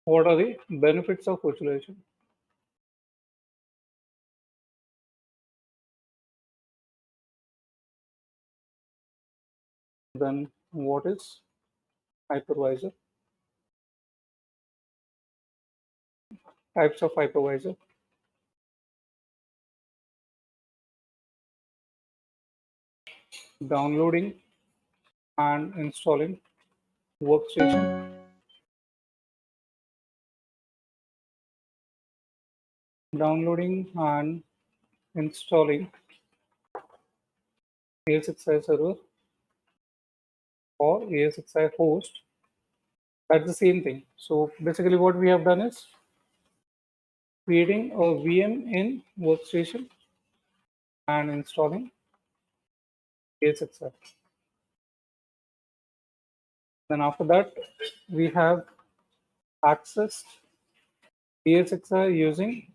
What are the benefits of virtualization? Then what is hypervisor? Types of hypervisor. Downloading and installing workstation. Downloading and installing ESXi server or ESXi host. That's the same thing. So basically what we have done is creating a VM in workstation and installing ESXi. Then after that, we have accessed ESXi using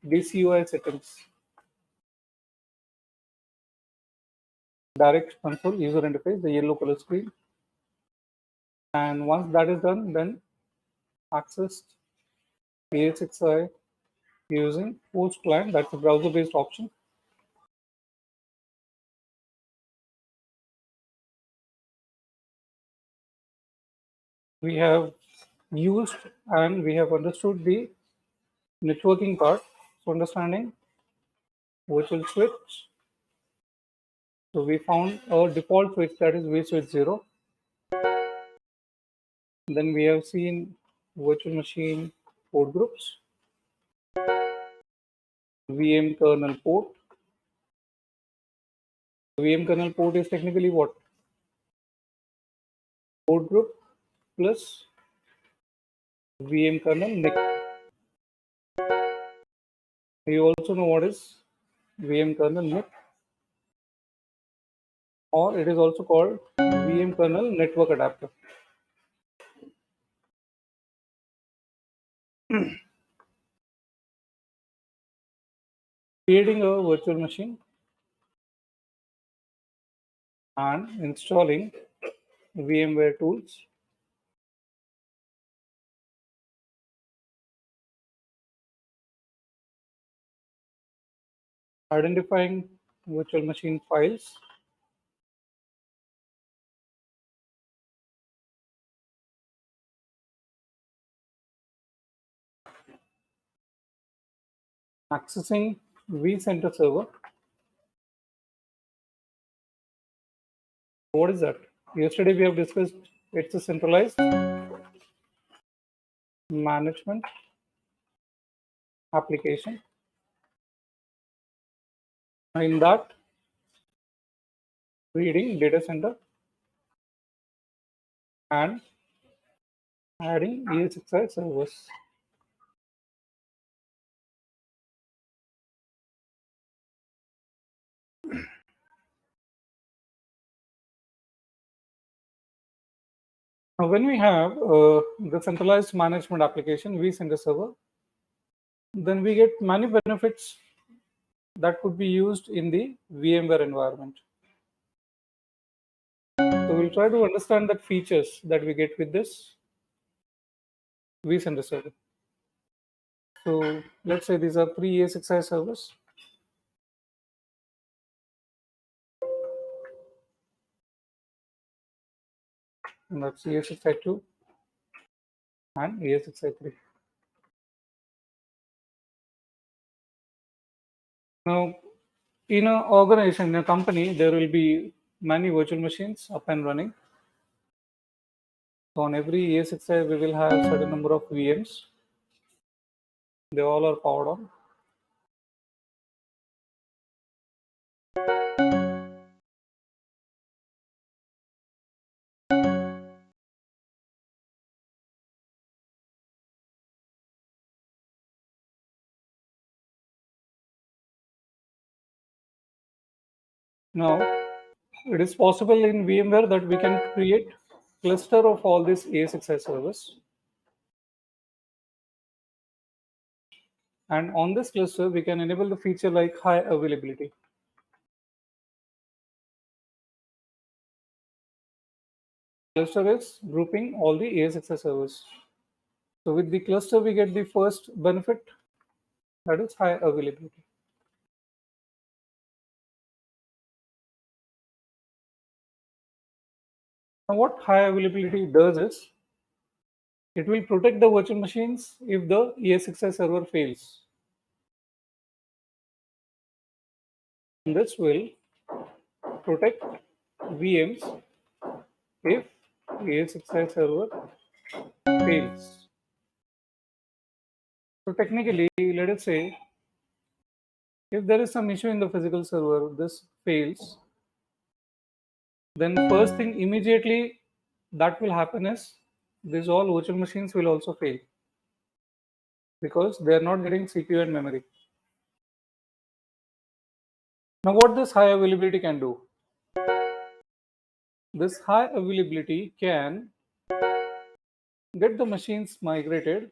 DCUI settings, direct console user interface, the yellow color screen. And once that is done, then accessed ESXi using host client, that's a browser-based option. We have used and we have understood the networking part. So understanding virtual switch. So we found a default switch that is vSwitch 0. Then we have seen virtual machine port groups, VM kernel port. VM kernel port is technically what? Port group plus VM kernel NIC. You also know what is VM kernel NIC, or it is also called VM kernel network adapter. Creating a virtual machine and installing VMware tools. Identifying virtual machine files. Accessing vCenter server. What is that? Yesterday we have discussed it's a centralized management application. In that, reading data center and adding ESXi servers. Now, when we have the centralized management application, vCenter server, then we get many benefits that could be used in the VMware environment. So we'll try to understand that features that we get with this vCenter server. So let's say these are three ESXi servers. And that's ESXi2 and ESXi3. Now, in an organization, in a company, there will be many virtual machines up and running. So on every ESXi, we will have certain number of VMs. They all are powered on. Now, it is possible in VMware that we can create cluster of all these ESXi servers. And on this cluster, we can enable the feature like high availability. Cluster is grouping all the ESXi servers. So with the cluster, we get the first benefit, that is high availability. Now, what high availability does is it will protect the virtual machines if the ESXi server fails. And this will protect VMs if ESXi server fails. So technically, let us say if there is some issue in the physical server, this fails, then first thing immediately that will happen is these all virtual machines will also fail because they are not getting CPU and memory. Now, what this high availability can do? This high availability can get the machines migrated.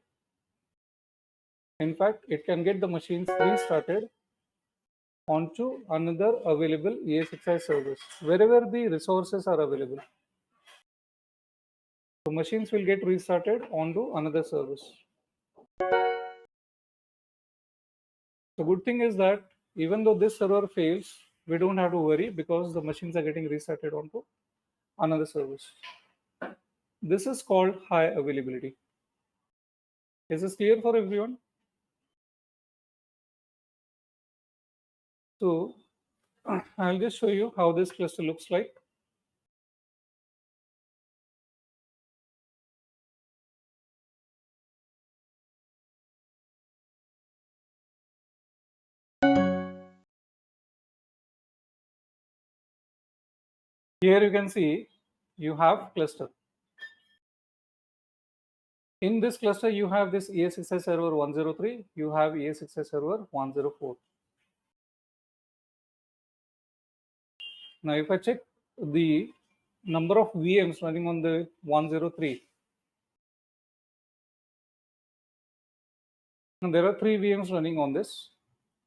In fact, it can get the machines restarted onto another available ESXi service wherever the resources are available. The machines will get restarted onto another service. The good thing is that even though this server fails, we don't have to worry because the machines are getting restarted onto another service. This is called high availability. Is this clear for everyone? So I'll just show you how this cluster looks like. Here you can see you have cluster. In this cluster, you have this ESXi server 103, you have ESXi server 104. Now, if I check the number of VMs running on the 103, now there are 3 VMs running on this,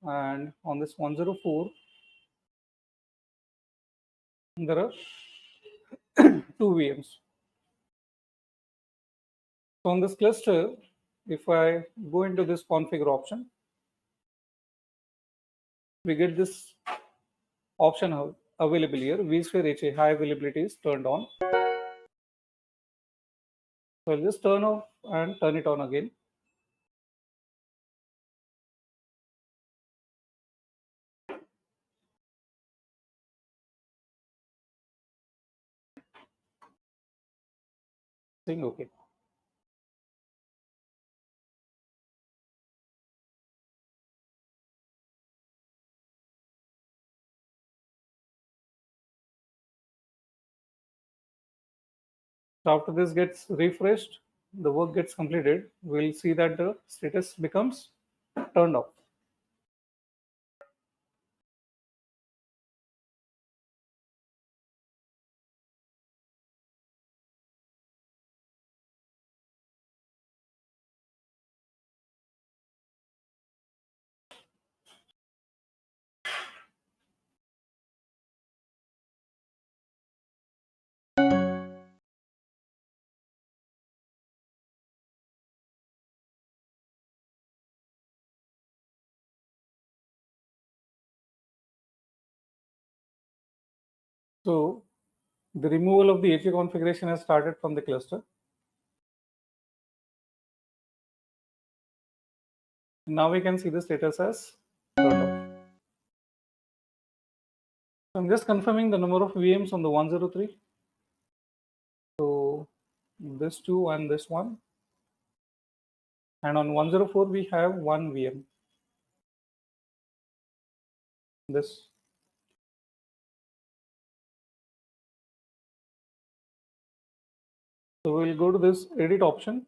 and on this 104, there are 2 VMs. So on this cluster, if I go into this configure option, we get this option available here. vSphere HA high availability is turned on. So I'll just turn off and turn it on again. Saying okay. So after this gets refreshed, the work gets completed, we'll see that the status becomes turned off. So the removal of the HA configuration has started from the cluster. Now we can see the status as turned off. So I'm just confirming the number of VMs on the 103. So this 2 and this 1. And on 104, we have 1 VM. This. So we'll go to this edit option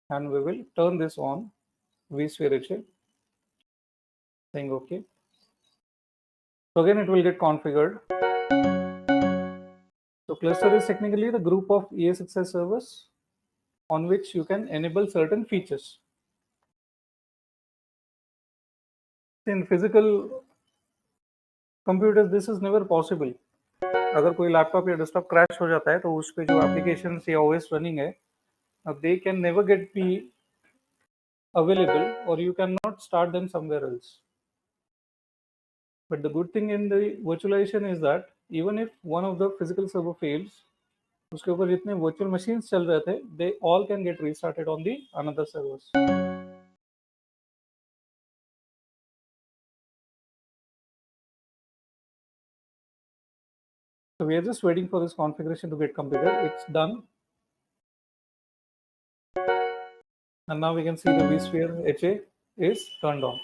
and we will turn this on, vSphere HA, saying okay. So again, it will get configured. So cluster is technically the group of ESXi servers on which you can enable certain features. In physical computers, this is never possible. अगर कोई laptop या desktop crash हो जाता है तो उस पे जो एप्लीकेशन या ओएस रनिंग है, they can never get be available, or you cannot start them somewhere else. But the good thing in the virtualization is that even if one of the physical server fails, उसके ऊपर जितने virtual machines चल रहे थे, they all can get restarted on the another servers. So we are just waiting for this configuration to get completed. It's done. And now we can see the vSphere HA is turned on.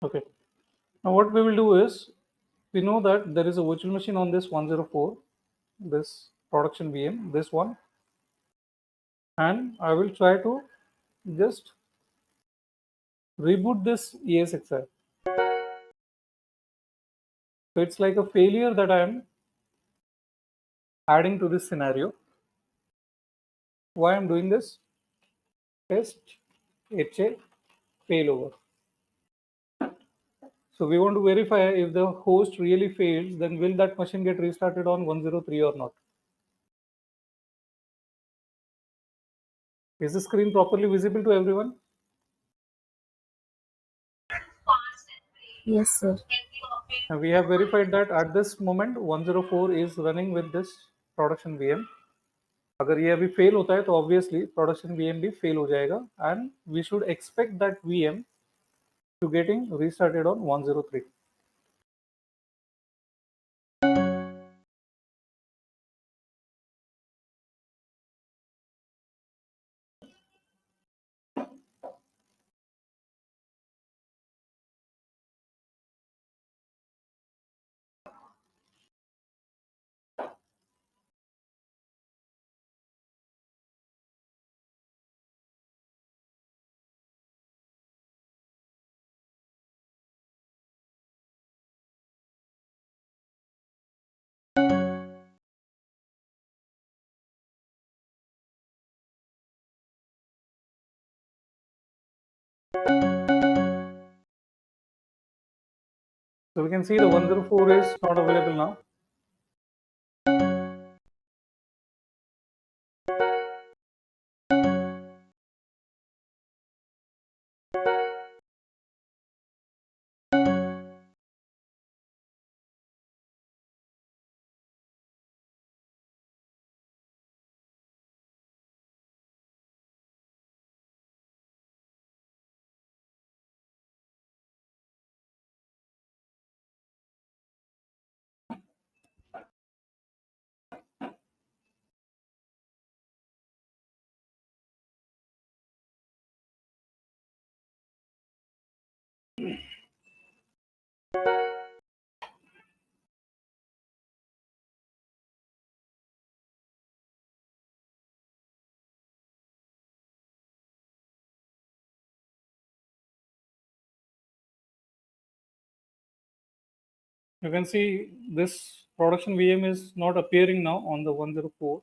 Okay. Now what we will do is, we know that there is a virtual machine on this 104, this production VM, this one, and I will try to just reboot this ESXi. So it's like a failure that I am adding to this scenario. Why I'm doing this? Test HA failover. So we want to verify if the host really fails, then will that machine get restarted on 103 or not? Is the screen properly visible to everyone? Yes, sir. And we have verified that at this moment 104 is running with this production VM. अगर ये अभी fail होता है तो obviously production VM भी fail हो जाएगा, and we should expect that VM to getting restarted on 103. So we can see the 104 is not available now. You can see this production VM is not appearing now on the 104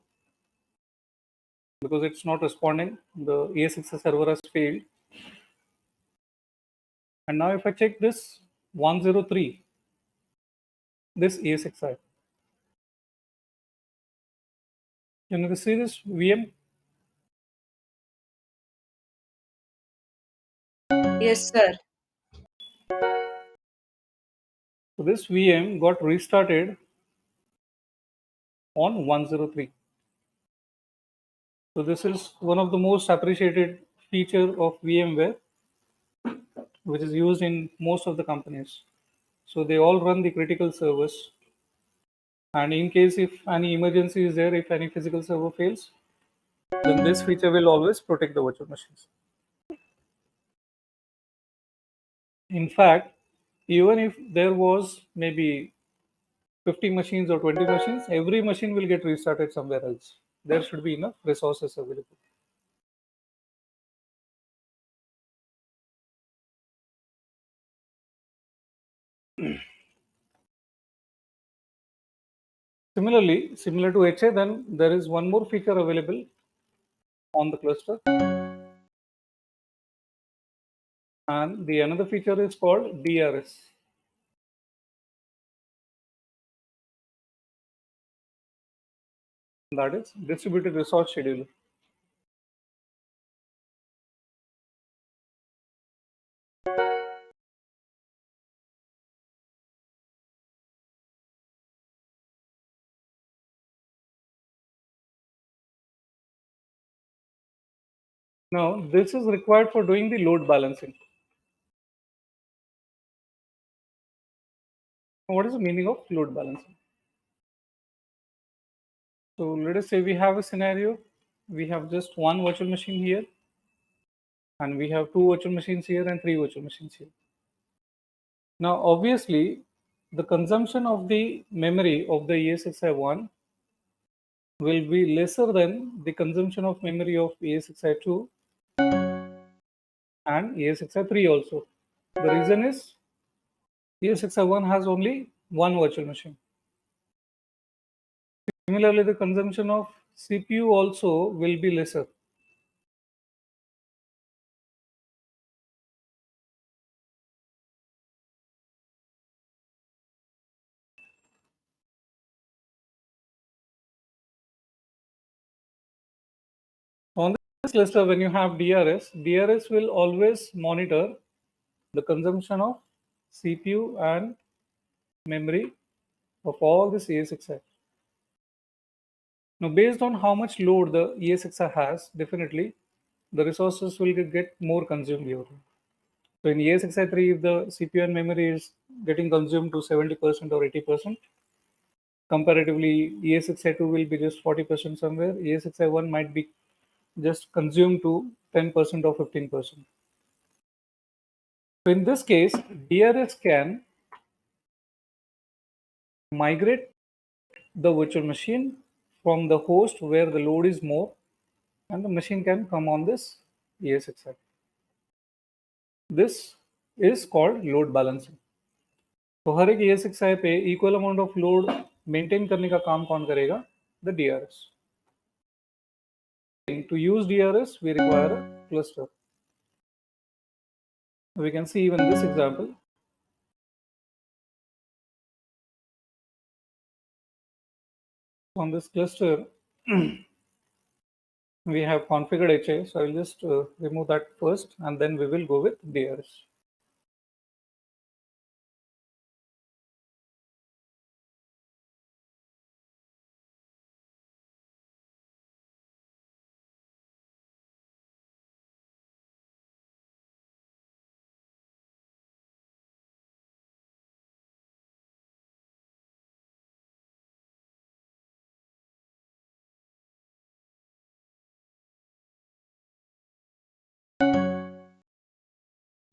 because it's not responding. The ESXi server has failed. And now if I check this 103, this ESXi, can you see this VM? Yes, sir. So this VM got restarted on 103. So this is one of the most appreciated feature of VMware, which is used in most of the companies. So they all run the critical servers. And in case if any emergency is there, if any physical server fails, then this feature will always protect the virtual machines. In fact, even if there was maybe 50 machines or 20 machines, every machine will get restarted somewhere else. There should be enough resources available. Similarly, similar to HA, then there is one more feature available on the cluster, and the another feature is called DRS. That is distributed resource scheduler. Now, this is required for doing the load balancing. What is the meaning of load balancing? So let us say we have a scenario. We have just one virtual machine here, and we have two virtual machines here and three virtual machines here. Now, obviously, the consumption of the memory of the ESXi1 will be lesser than the consumption of memory of ESXi2 and ESXi3 also. The reason is ESXi1 has only one virtual machine. Similarly, the consumption of CPU also will be lesser. On this cluster, when you have DRS will always monitor the consumption of CPU and memory of all this ESXi. Now, based on how much load the ESXi has, definitely the resources will get more consumed here. So in ESXi3, if the CPU and memory is getting consumed to 70% or 80%, comparatively ESXi2 will be just 40% somewhere. ESXi1 might be just consumed to 10% or 15%. So in this case, DRS can migrate the virtual machine from the host where the load is more, and the machine can come on this ESXi. This is called load balancing. तो हर एक ESXi पे equal amount of load maintain करने का काम कौन करेगा? The DRS. To use DRS, we require a cluster. We can see even this example. On this cluster, we have configured HA, so I will just remove that first, and then we will go with DRS.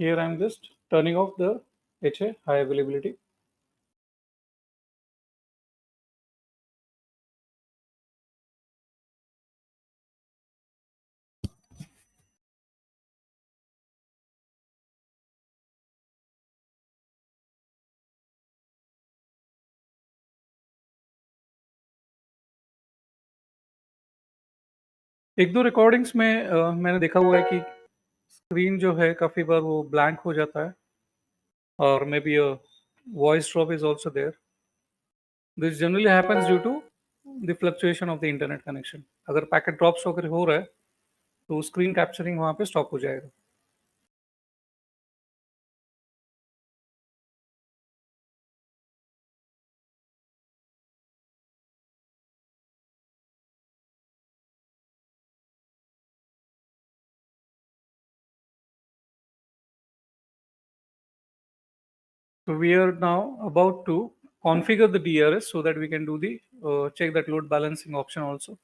Here I am just turning off the HA, high availability. एक दो recordings में मैंने देखा हुआ है कि screen जो है काफ़ी बार वो ब्लैंक हो जाता है, और maybe voice drop is also there. This generally happens due to the fluctuation of the internet connection. अगर पैकेट ड्रॉप्स अगर हो रहा है तो स्क्रीन कैप्चरिंग वहाँ पे स्टॉप हो जाएगा. So we are now about to configure the DRS so that we can do the check that load balancing option also.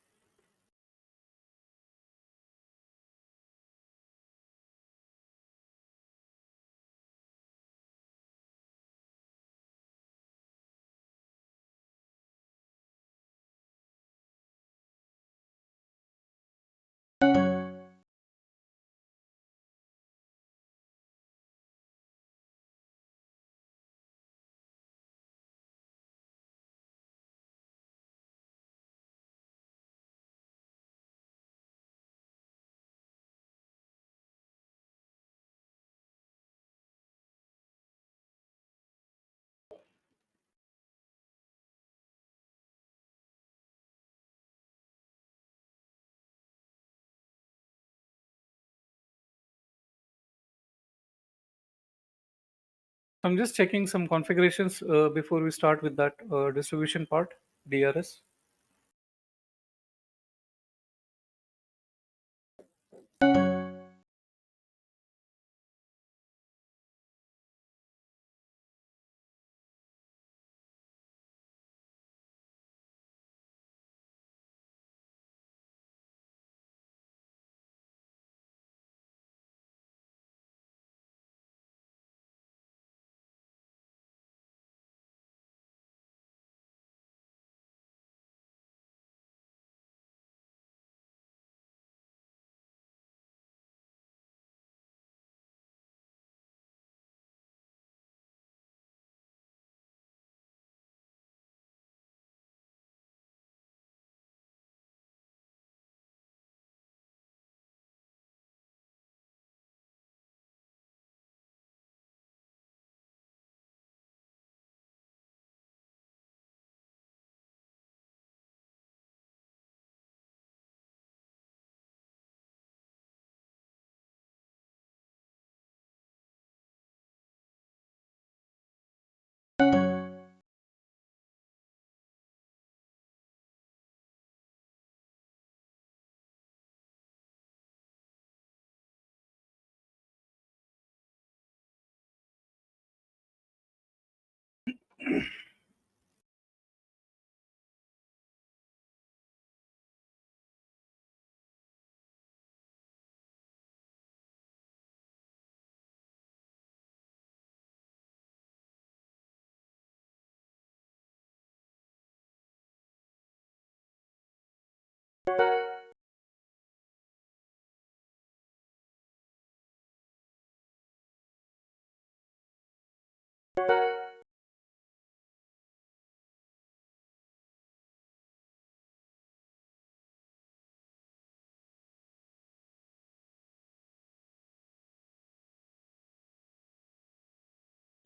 I'm just checking some configurations before we start with that distribution part, DRS.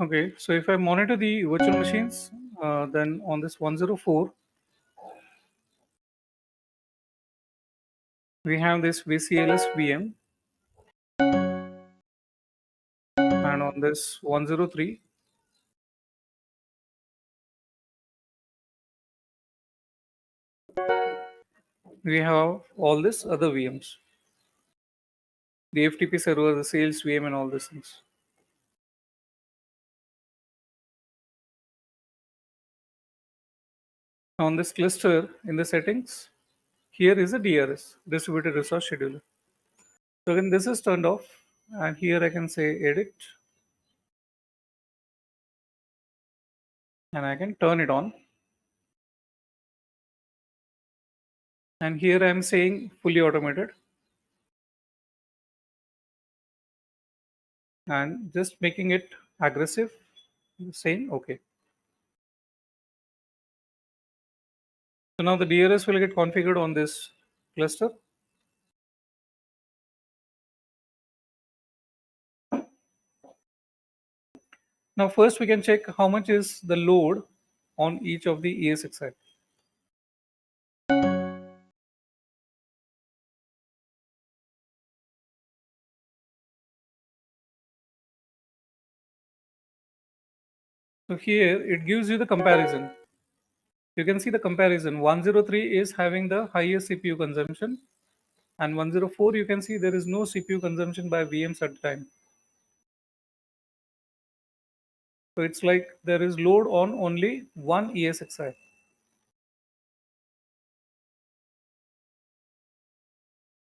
Okay, so if I monitor the virtual machines, then on this 104, we have this VCLS VM, and on this 103, we have all this other VMs, the FTP server, the sales VM, and all these things. On this cluster in the settings, here is a DRS, distributed resource scheduler. So when this is turned off, and here I can say edit, and I can turn it on. And here I am saying fully automated, and just making it aggressive, saying okay. So now the DRS will get configured on this cluster. Now first we can check how much is the load on each of the ESXi. So here it gives you the comparison. You can see the comparison. 103 is having the highest CPU consumption, and 104 you can see there is no CPU consumption by VMs at the time. So it's like there is load on only one ESXi.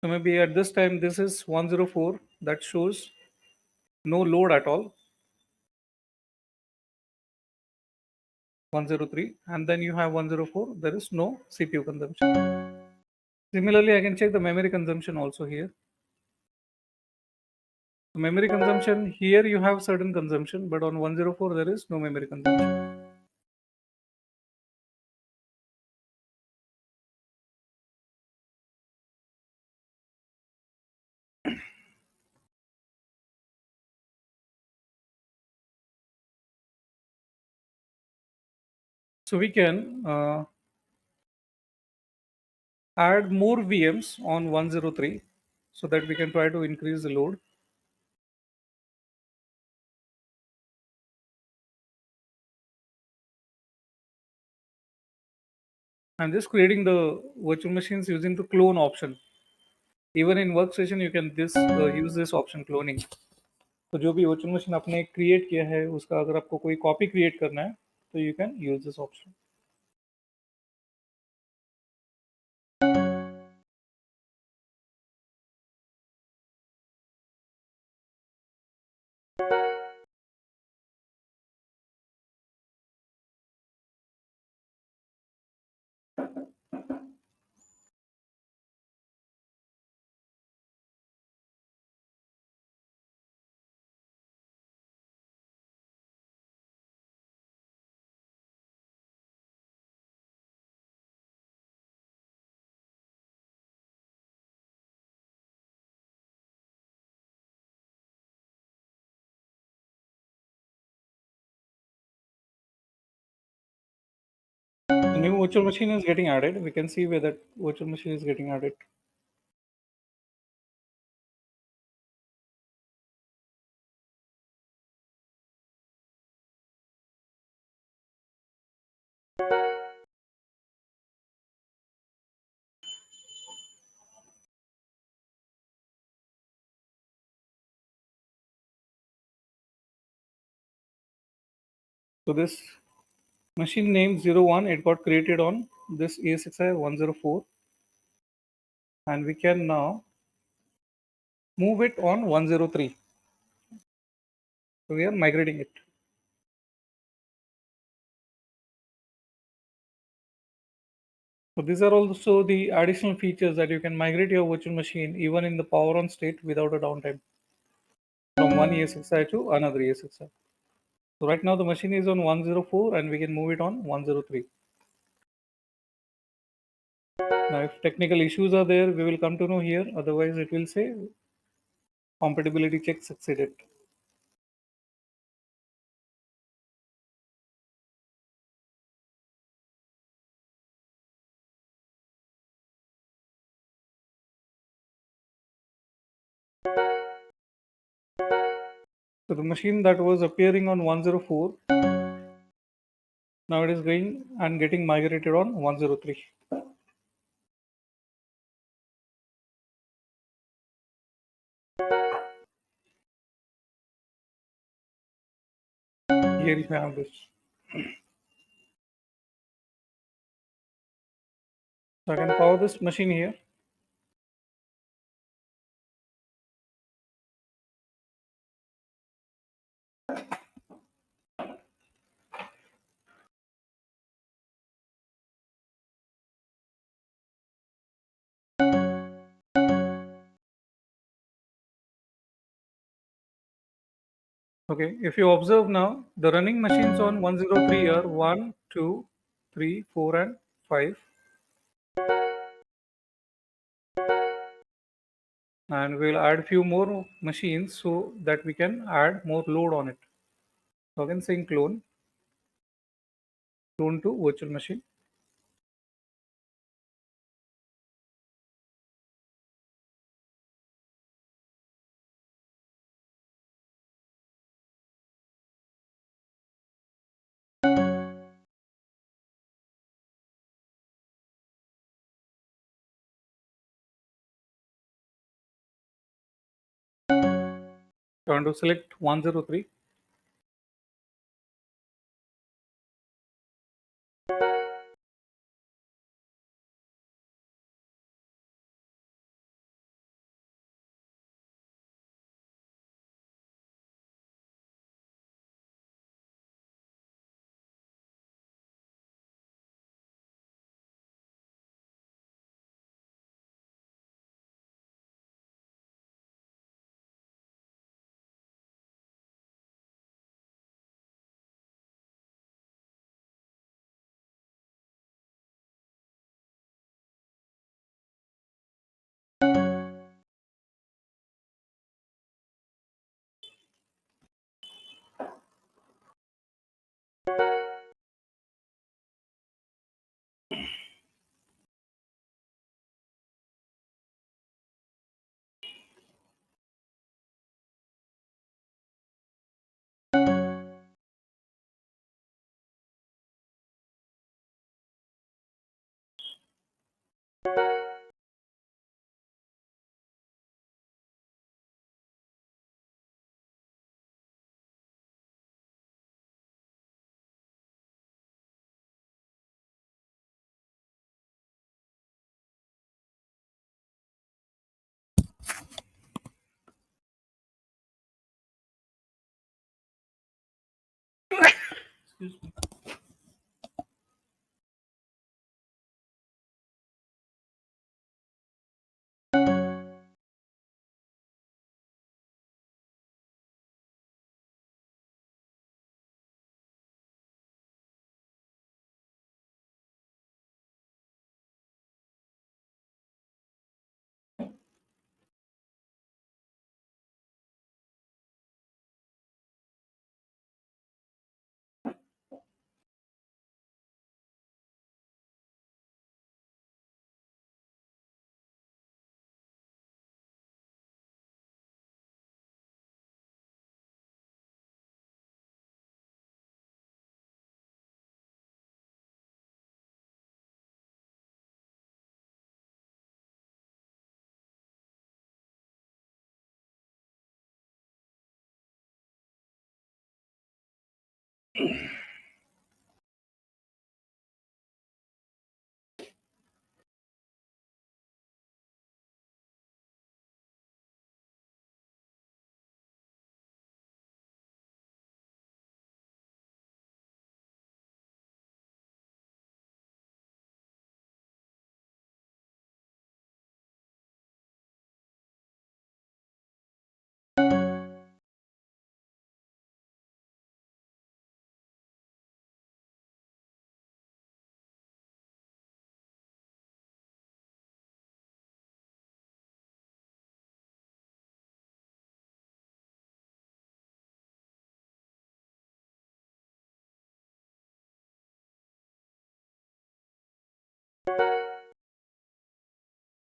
So maybe at this time this is 104, that shows no load at all. 103, and then you have 104, there is no CPU consumption. Similarly, I can check the memory consumption also here. The memory consumption here, you have certain consumption, but on 104 there is no memory consumption. So we can add more VMs on 103 so that we can try to increase the load. I'm just creating the virtual machines using the clone option. Even in workstation you can use this option, cloning. तो जो भी virtual machine आपने create किया है उसका अगर आपको कोई कॉपी क्रिएट करना है तो you can use this option. A new virtual machine is getting added. We can see where that virtual machine is getting added. So this machine name 01, it got created on this ASXi 104, and we can now move it on 103. So we are migrating it. So these are also the additional features that you can migrate your virtual machine even in the power on state without a downtime from one ESXi to another ESXi. So right now the machine is on 104 and we can move it on 103. Now if technical issues are there, we will come to know here. Otherwise it will say compatibility check succeeded. So the machine that was appearing on 104, now it is going and getting migrated on 103. Here you have this. So I can power this machine here. Okay, if you observe now, the running machines on 103 are 1, 2, 3, 4, and 5. And we'll add few more machines so that we can add more load on it. So again saying clone to virtual machine. So I want to select 103. Excuse me.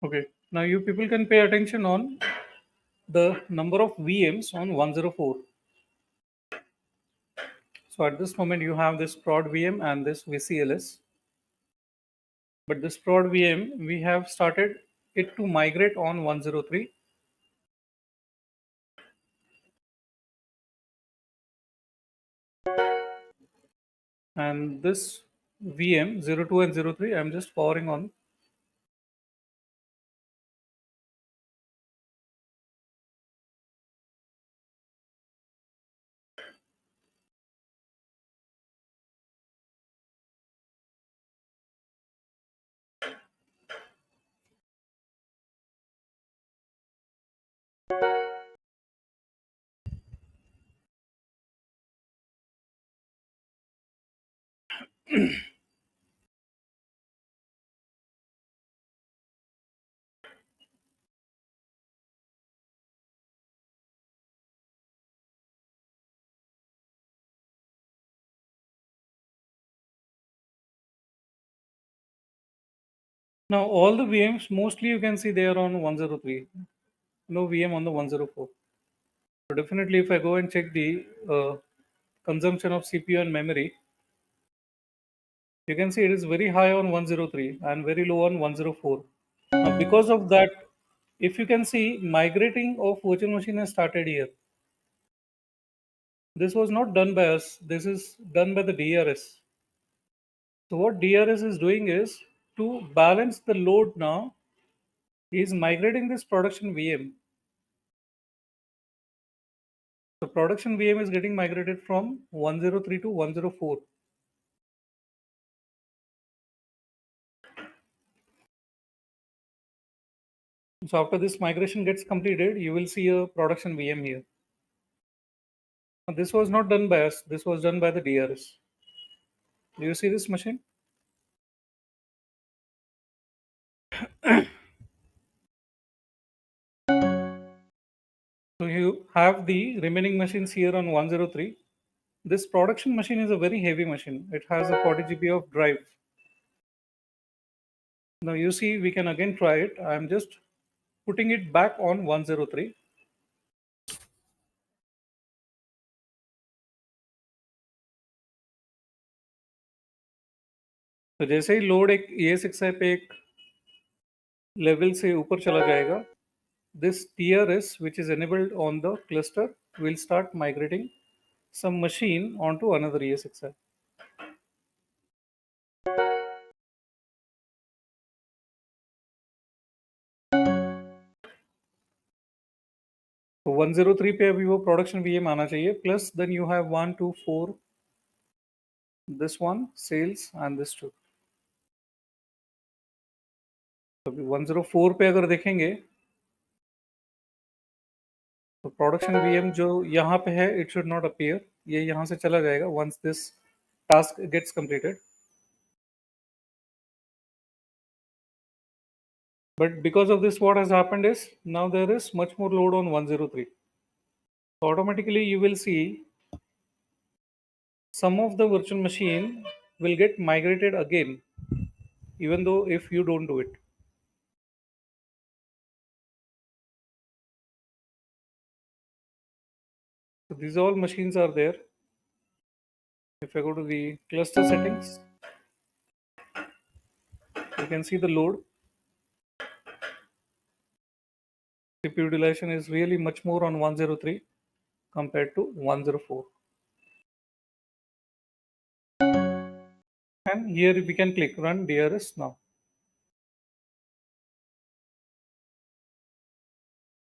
Okay. Now you people can pay attention on the number of VMs on 104. So at this moment you have this prod VM and this VCLS. But this prod VM we have started it to migrate on 103, and this VM 02 and 03 I'm just powering on. Now all the VMs mostly you can see they are on 103. No VM on the 104. So definitely if I go and check the consumption of CPU and memory, you can see it is very high on 103 and very low on 104. Now because of that, if you can see, migrating of virtual machine has started here. This was not done by us. This is done by the DRS. So what DRS is doing is to balance the load now. He is migrating this production VM. The production VM is getting migrated from 103 to 104. So after this migration gets completed, you will see a production VM here. Now, this was not done by us. This was done by the DRS. Do you see this machine? So you have the remaining machines here on 103. This production machine is a very heavy machine. It has a 40 GB of drive. Now you see, we can again try it. I'm just putting it back on 103. तो जैसे ही load एक ESXi पे एक level से ऊपर चला जाएगा, this TRS which is enabled on the cluster will start migrating some machine onto another ESXi. तो 103 पे अभी वो प्रोडक्शन VM आना चाहिए, plus then you have 1 2 4 this one cells and this two. अभी 104 पे अगर देखेंगे तो प्रोडक्शन VM जो यहाँ पे है इट शुड नॉट अपीयर, ये यहाँ से चला जाएगा once this task gets completed. But because of this, what has happened is now there is much more load on 103. So automatically you will see some of the virtual machine will get migrated again, even though if you don't do it. So these all machines are there. If I go to the cluster settings, you can see the load. CPU utilization is really much more on 103 compared to 104. And here we can click run DRS now.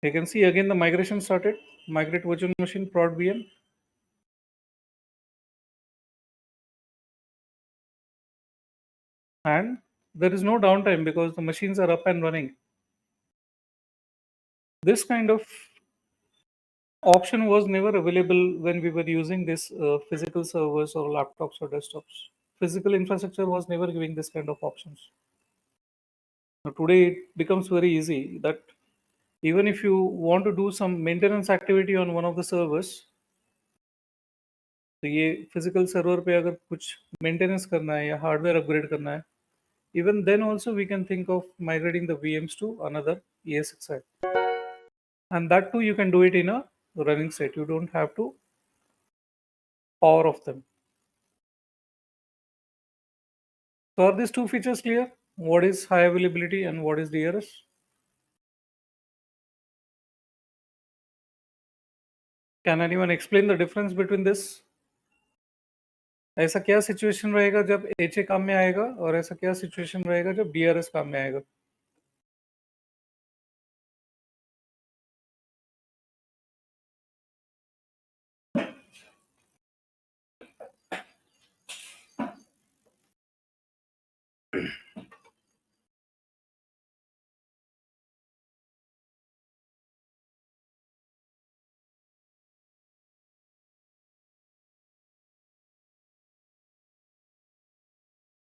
You can see again the migration started. Migrate virtual machine prod VM. And there is no downtime because the machines are up and running. This kind of option was never available when we were using this physical servers or laptops or desktops. Physical infrastructure was never giving this kind of options. Now, today it becomes very easy that even if you want to do some maintenance activity on one of the servers, तो ये physical server पे अगर कुछ maintenance करना है या hardware upgrade करना है, even then also we can think of migrating the VMs to another ESXi. And that too you can do it in a running state. You don't have to power off them. So are these two features clear? What is high availability and what is DRS? Can anyone explain the difference between this? ऐसा क्या situation रहेगा जब HA काम में आएगा और ऐसा क्या सिचुएशन रहेगा जब DRS काम में आएगा?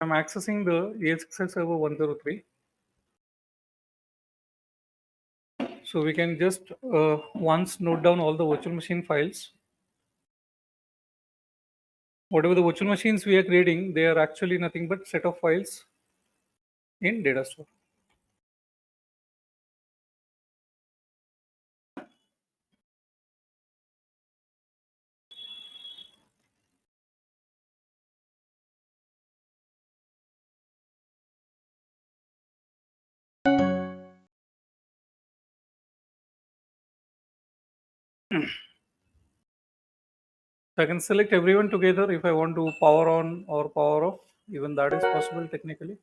I'm accessing the ESXi server 103. So we can just once note down all the virtual machine files. Whatever the virtual machines we are creating, they are actually nothing but set of files in data store. So I can select everyone together if I want to power on or power off. Even that is possible technically.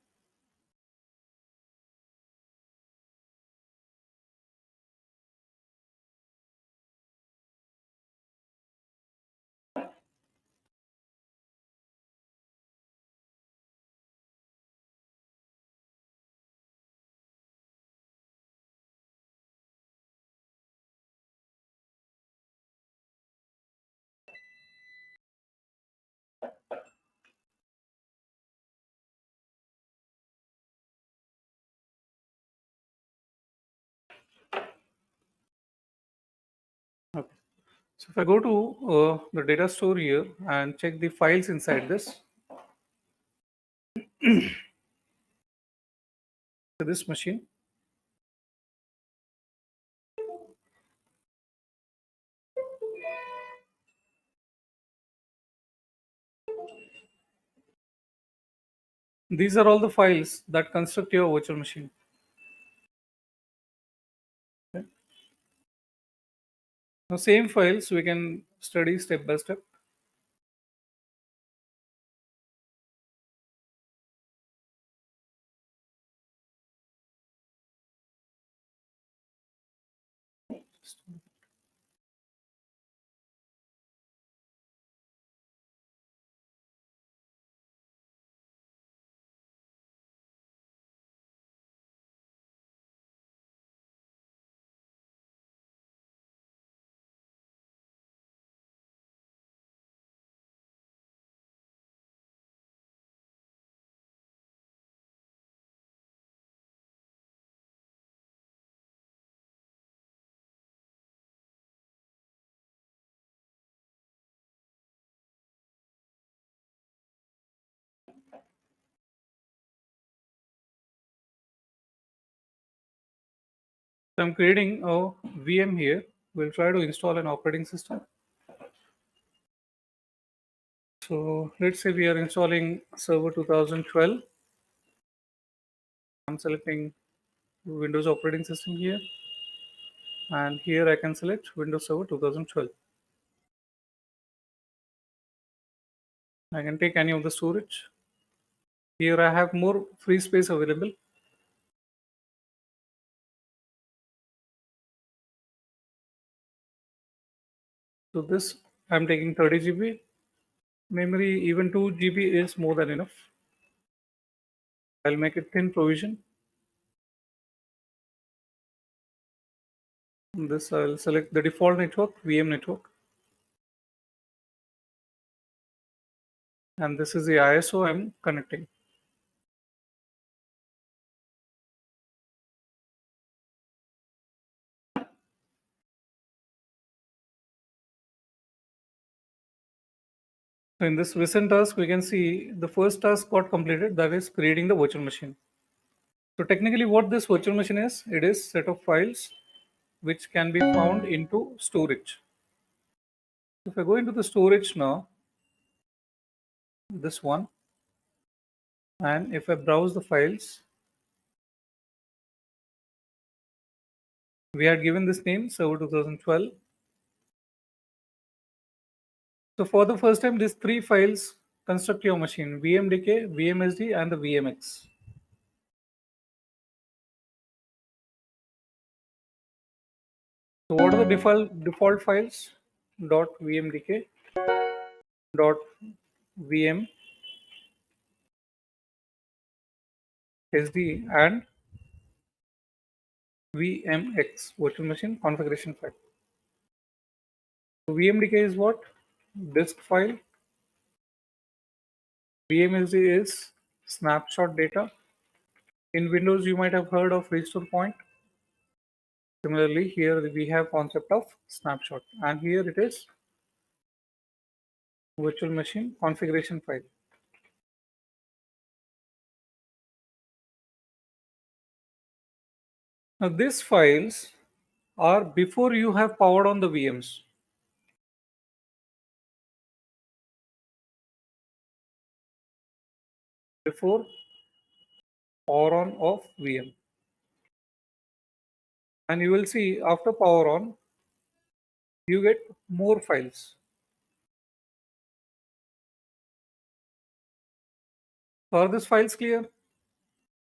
Okay. So if I go to the data store here and check the files inside this, to this machine, these are all the files that construct your virtual machine. Now, same files we can study step by step. So I'm creating a VM here. We'll try to install an operating system. So let's say we are installing Server 2012. I'm selecting Windows operating system here, and here I can select Windows Server 2012. I can take any of the storage. Here I have more free space available. So this I'm taking 30 GB. Memory, even 2 GB is more than enough. I'll make it thin provision. This I'll select the default network, VM network. And this is the ISO I'm connecting. So in this recent task, we can see the first task got completed, that is creating the virtual machine. So technically what this virtual machine is, it is set of files which can be found into storage. If I go into the storage now, this one, and if I browse the files, we had given this name server 2012. So for the first time, these three files construct your machine: VMDK, VMSD, and the VMX. So what are the default files? Dot VMDK, dot VMSD, and VMX, virtual machine configuration file. So VMDK is what? Disk file. VMSD is snapshot data. In Windows, you might have heard of restore point. Similarly, here we have concept of snapshot, and here it is virtual machine configuration file. Now these files are before you have powered on the VMs. Before power on of VM. And you will see after power on, you get more files. So are these files clear?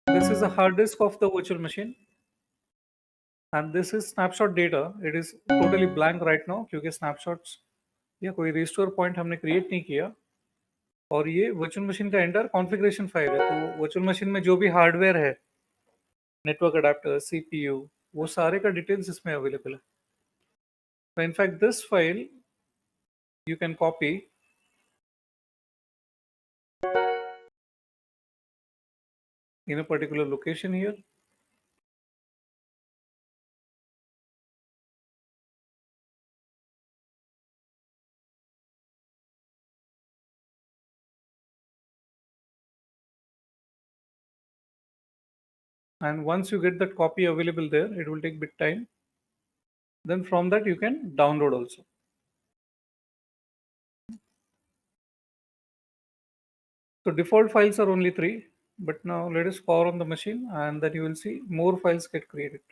This is the hard disk of the virtual machine, and this is snapshot data. It is totally blank right now क्योंकि snapshots या कोई restore point हमने create नहीं किया. और ये virtual machine का enter configuration file है, तो वर्चुअल मशीन में जो भी हार्डवेयर है, नेटवर्क अडेप्टर, सीपीयू, वो सारे का डिटेल्स इसमें अवेलेबल है. So in fact, this file you can copy in a particular location here. And once you get that copy available there, it will take bit time. Then from that you can download also. So default files are only three, but now let us power on the machine and then you will see more files get created.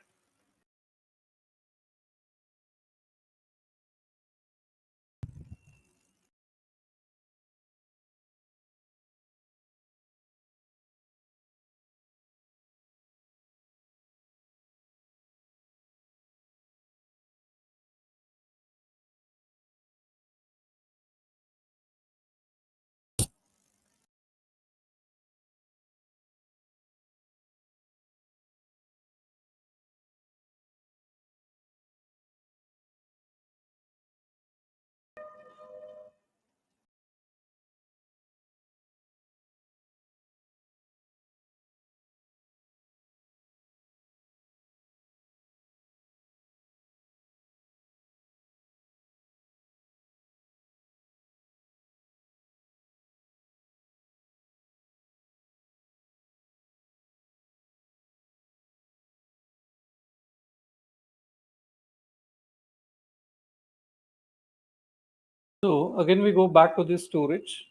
So again, we go back to this storage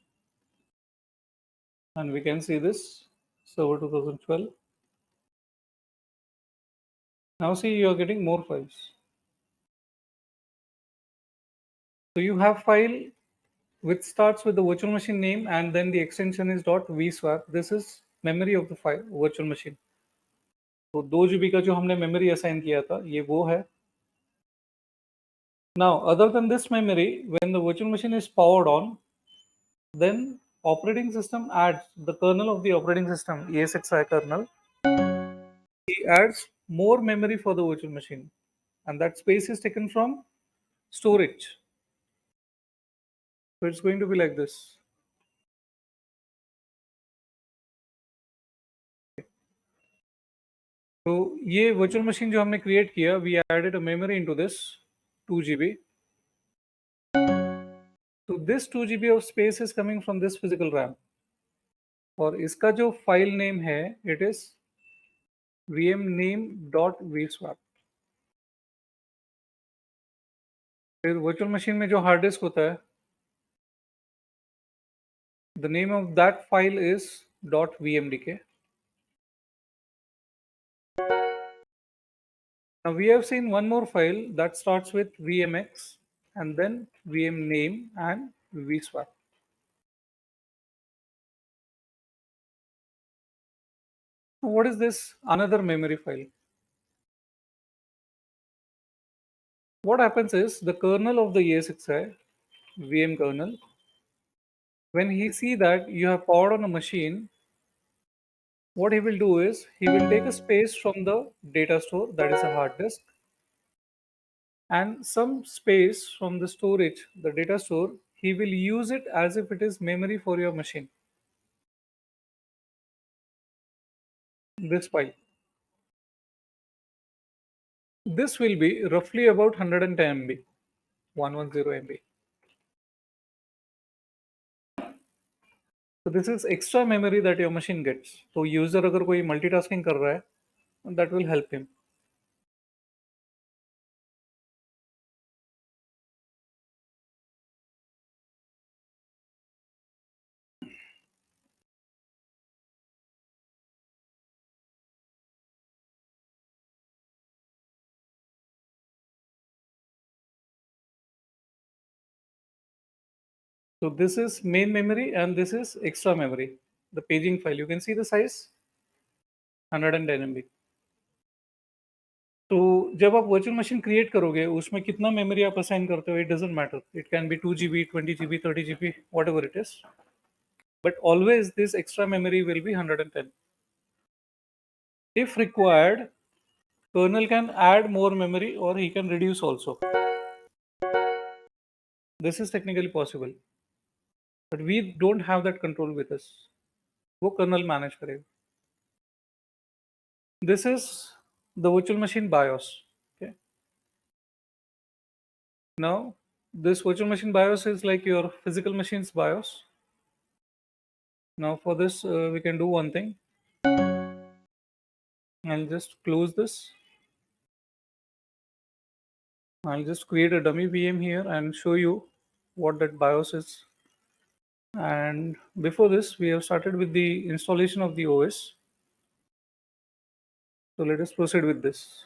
and we can see this server 2012. Now see, you are getting more files. So you have file which starts with the virtual machine name and then the extension is .vswap. This is memory of the file virtual machine. तो 2 GB का जो हमने memory assign किया था ये वो है. Now other than this memory, when the virtual machine is powered on, then operating system adds the kernel of the operating system, ESXi kernel. He adds more memory for the virtual machine, and that space is taken from storage. So it's going to be like this. तो ये virtual machine जो हमने create किया, we added a memory into this 2 GB. So this 2 GB of space is coming from this physical RAM. और इसका जो file name है, it is vmname.vswap. फिर virtual machine में जो hard disk होता है, the name of that file is .vmdk. Now we have seen one more file that starts with vmx and then vmname and vswap. What is this another memory file? What happens is the kernel of the ESXi, VM kernel, when he see that you have powered on a machine, what he will do is he will take a space from the data store, that is a hard disk, and some space from the storage, the data store, he will use it as if it is memory for your machine. This file. This will be roughly about 110 MB, 110 MB. So this is extra memory that your machine gets. तो user अगर कोई multitasking कर रहा है, that will help him. So this is main memory and this is extra memory. The paging file, you can see the size 110 MB. तो जब आप virtual machine create करोगे उसमें कितना मेमोरी आप असाइन करते हो, it doesn't matter. It can be 2 GB, 20 GB, 30 GB, what ever it is, but always this extra memory will be 110. If required, kernel can add more memory or he can reduce also. This is technically possible, but we don't have that control with us. वो kernel manage करेगा. This is the virtual machine BIOS. Okay. Now, this virtual machine BIOS is like your physical machine's BIOS. Now, for this, we can do one thing. I'll just close this. I'll just create a dummy VM here and show you what that BIOS is. And before this, we have started with the installation of the OS. So let us proceed with this.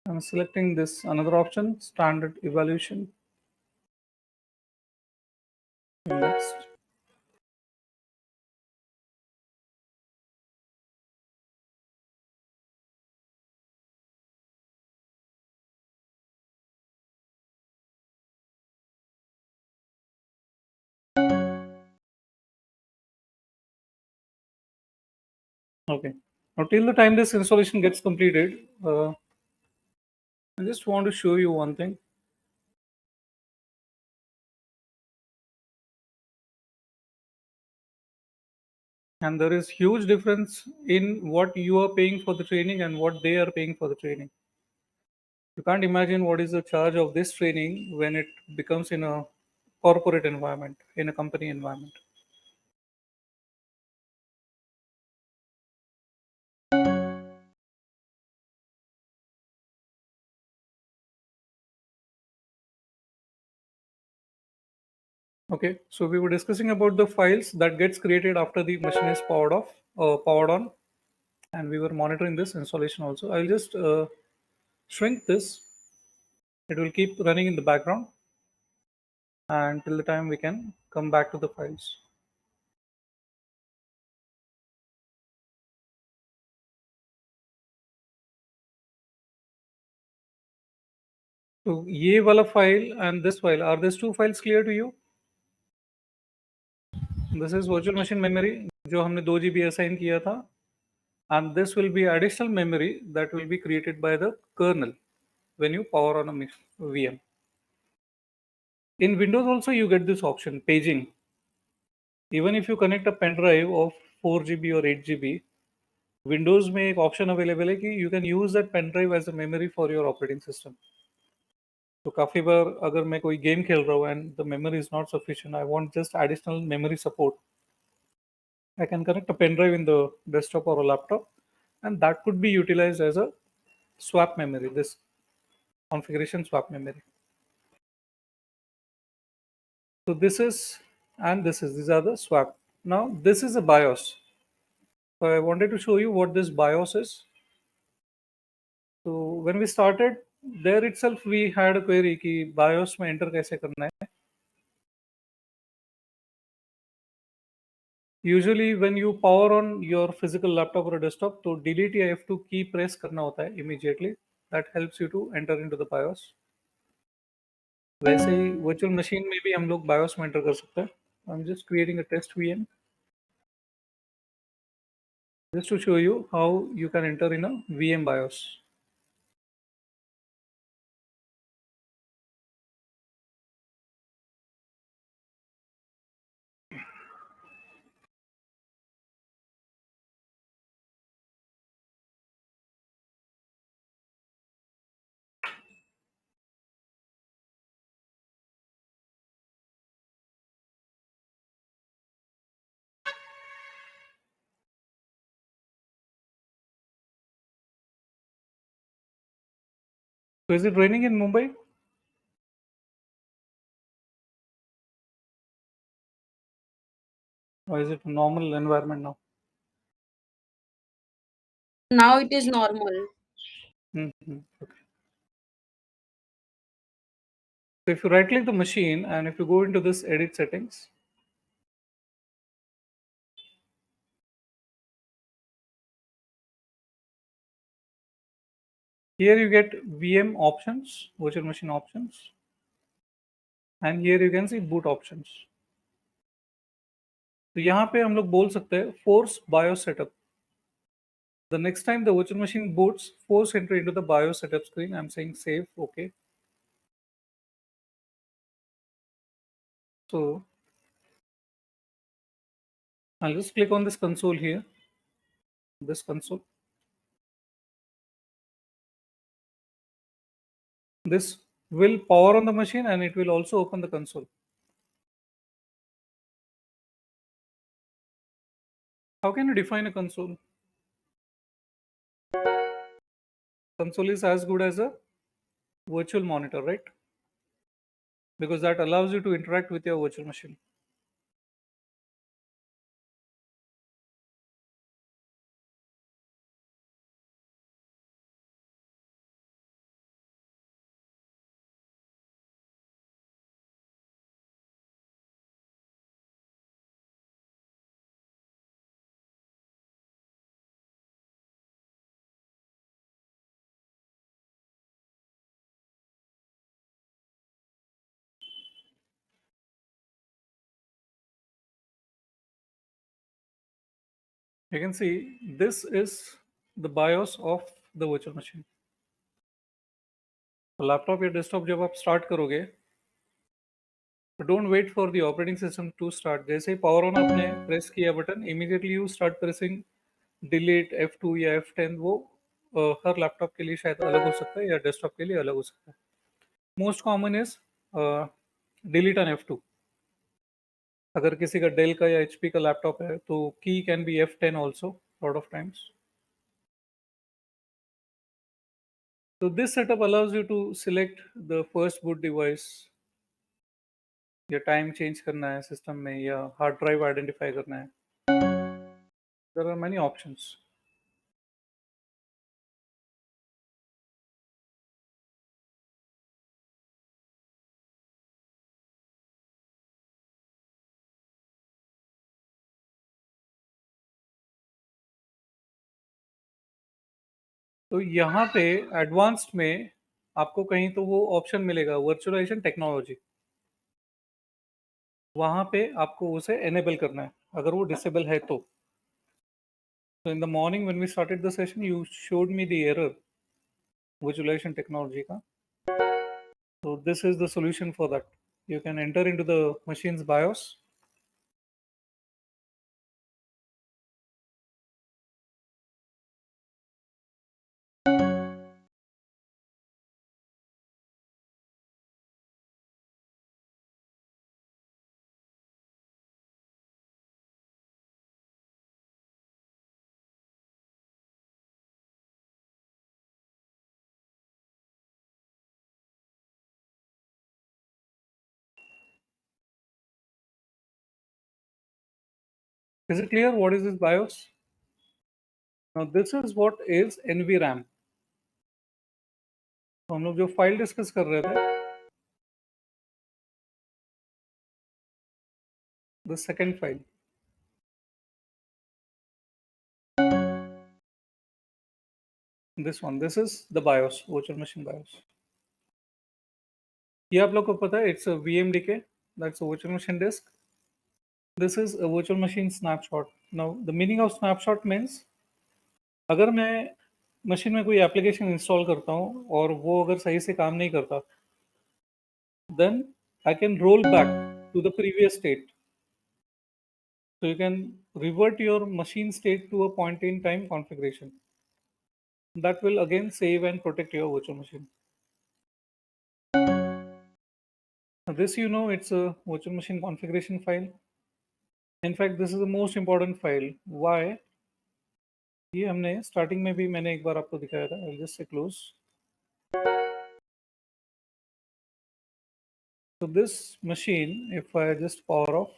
I'm selecting this another option, standard evaluation. Next. Okay. Now, till the time this installation gets completed, I just want to show you one thing. And there is huge difference in what you are paying for the training and what they are paying for the training. You can't imagine what is the charge of this training when it becomes in a corporate environment, in a company environment. Okay, so we were discussing about the files that gets created after the machine is powered off, powered on, and we were monitoring this installation also. I'll just shrink this. It will keep running in the background until the time we can come back to the files. So ये वाला file and this file, are these two files clear to you? This is virtual machine memory जो हमने 2 GB assign किया था, and this will be additional memory that will be created by the kernel when you power on a VM. In Windows also you get this option paging. Even if you connect a pen drive of 4 GB or 8 GB, Windows में एक option available है कि you can use that pen drive as a memory for your operating system. तो काफ़ी बार अगर मैं कोई game खेल रहा हूँ and the memory is not sufficient, I want just additional memory support, I can connect a pen drive in the desktop or a laptop, and that could be utilized as a swap memory, this configuration swap memory. So this is, and this is, these are the swap. Now this is a BIOS. So I wanted to show you what this BIOS is. So when we started, there itself we had a query कि BIOS में enter कैसे करना है. Usually when you power on your physical laptop or a desktop, तो delete या F2 key press करना होता है immediately. That helps you to enter into the BIOS. वैसे ही virtual machine में भी हम लोग BIOS में enter कर सकते हैं. I'm just creating a test VM just to show you how you can enter in a VM BIOS. So is it raining in Mumbai? Or is it a normal environment now? Now it is normal. Mhm. Okay. So if you right click the machine and if you go into this edit settings, here you get VM options, virtual machine options, and here you can see boot options. तो यहाँ पे हम लोग बोल सकते हैं force BIOS setup. The next time the virtual machine boots, force entry into the BIOS setup screen. I'm saying save, okay. So I'll just click on this console here, this console. This will power on the machine and it will also open the console. How can you define a console? Console is as good as a virtual monitor, right? Because that allows you to interact with your virtual machine. You can see this is the BIOS of the virtual machine. तो laptop या desktop जब आप start करोगे don't wait for the operating system to start. जैसे ही power on आपने press किया button, immediately you start pressing delete F2 या F10। वो हर लैपटॉप के लिए शायद अलग हो सकता है या डेस्कटॉप के लिए अलग हो सकता है। Most common is delete on F2। अगर किसी का डेल का या HP का लैपटॉप है तो की can be F10 also lot of times. So this setup allows you to select the first boot device, या टाइम चेंज करना है सिस्टम में, या हार्ड ड्राइव आइडेंटिफाई करना है। There are many options. तो यहाँ पे एडवांस्ड में आपको कहीं तो वो ऑप्शन मिलेगा वर्चुअलाइजेशन टेक्नोलॉजी। वहाँ पे आपको उसे एनेबल करना है अगर वो डिसेबल है तो। So in the morning when we started the session, you showed me the error virtualization technology का. So this is the solution for that. You can enter into the machine's BIOS. Is it clear what is this BIOS? Now this is what is NVRAM. तो हम लोग जो file discuss कर रहे थे, the second file, this one, this is the BIOS, virtual machine BIOS. ये आप लोग को पता है, it's a VMDK, that's a virtual machine disk. This is a virtual machine snapshot. Now the meaning of snapshot means अगर मैं machine में कोई एप्लीकेशन इंस्टॉल करता हूँ और वो अगर सही से काम नहीं करता, then I can roll back to the previous state. So you can revert your machine state to a point in time configuration. That will again save and protect your virtual machine. Now this, you know, it's a virtual machine configuration file. In fact, this is the most important file. Why? ये हमने starting में भी मैंने एक बार आपको दिखाया था। I'll just say close. So this machine, if I just power off,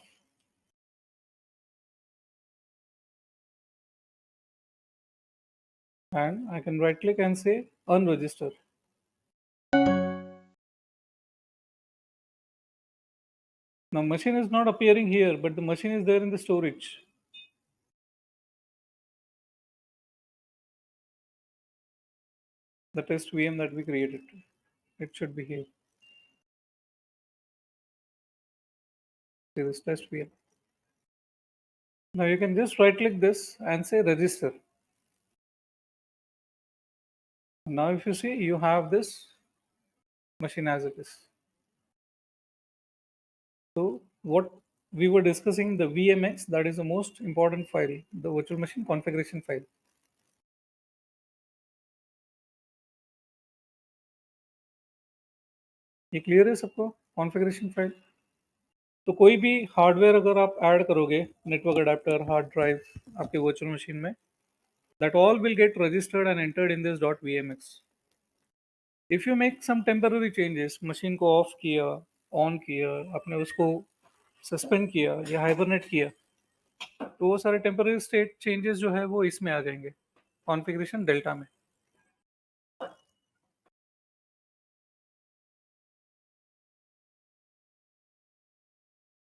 and I can right click and say unregister. Now machine is not appearing here, but the machine is there in the storage. The test VM that we created. It should be here. See this test VM. Now you can just right click this and say register. Now if you see, you have this machine as it is. So what we were discussing, the VMX, that is the most important file, the virtual machine configuration file. ये clear है सबको? Configuration file. तो कोई भी hardware अगर आप add करोगे, network adapter, hard drive आपके वर्चुअल मशीन में, that all will get registered and entered in this .vmx. If you make some temporary changes, machine को ऑफ किया, ऑन किया, आपने उसको सस्पेंड किया या हाइबरनेट किया, तो वो सारे टेम्पररी स्टेट चेंजेस जो है वो इसमें आ जाएंगे कॉन्फ़िगरेशन डेल्टा में।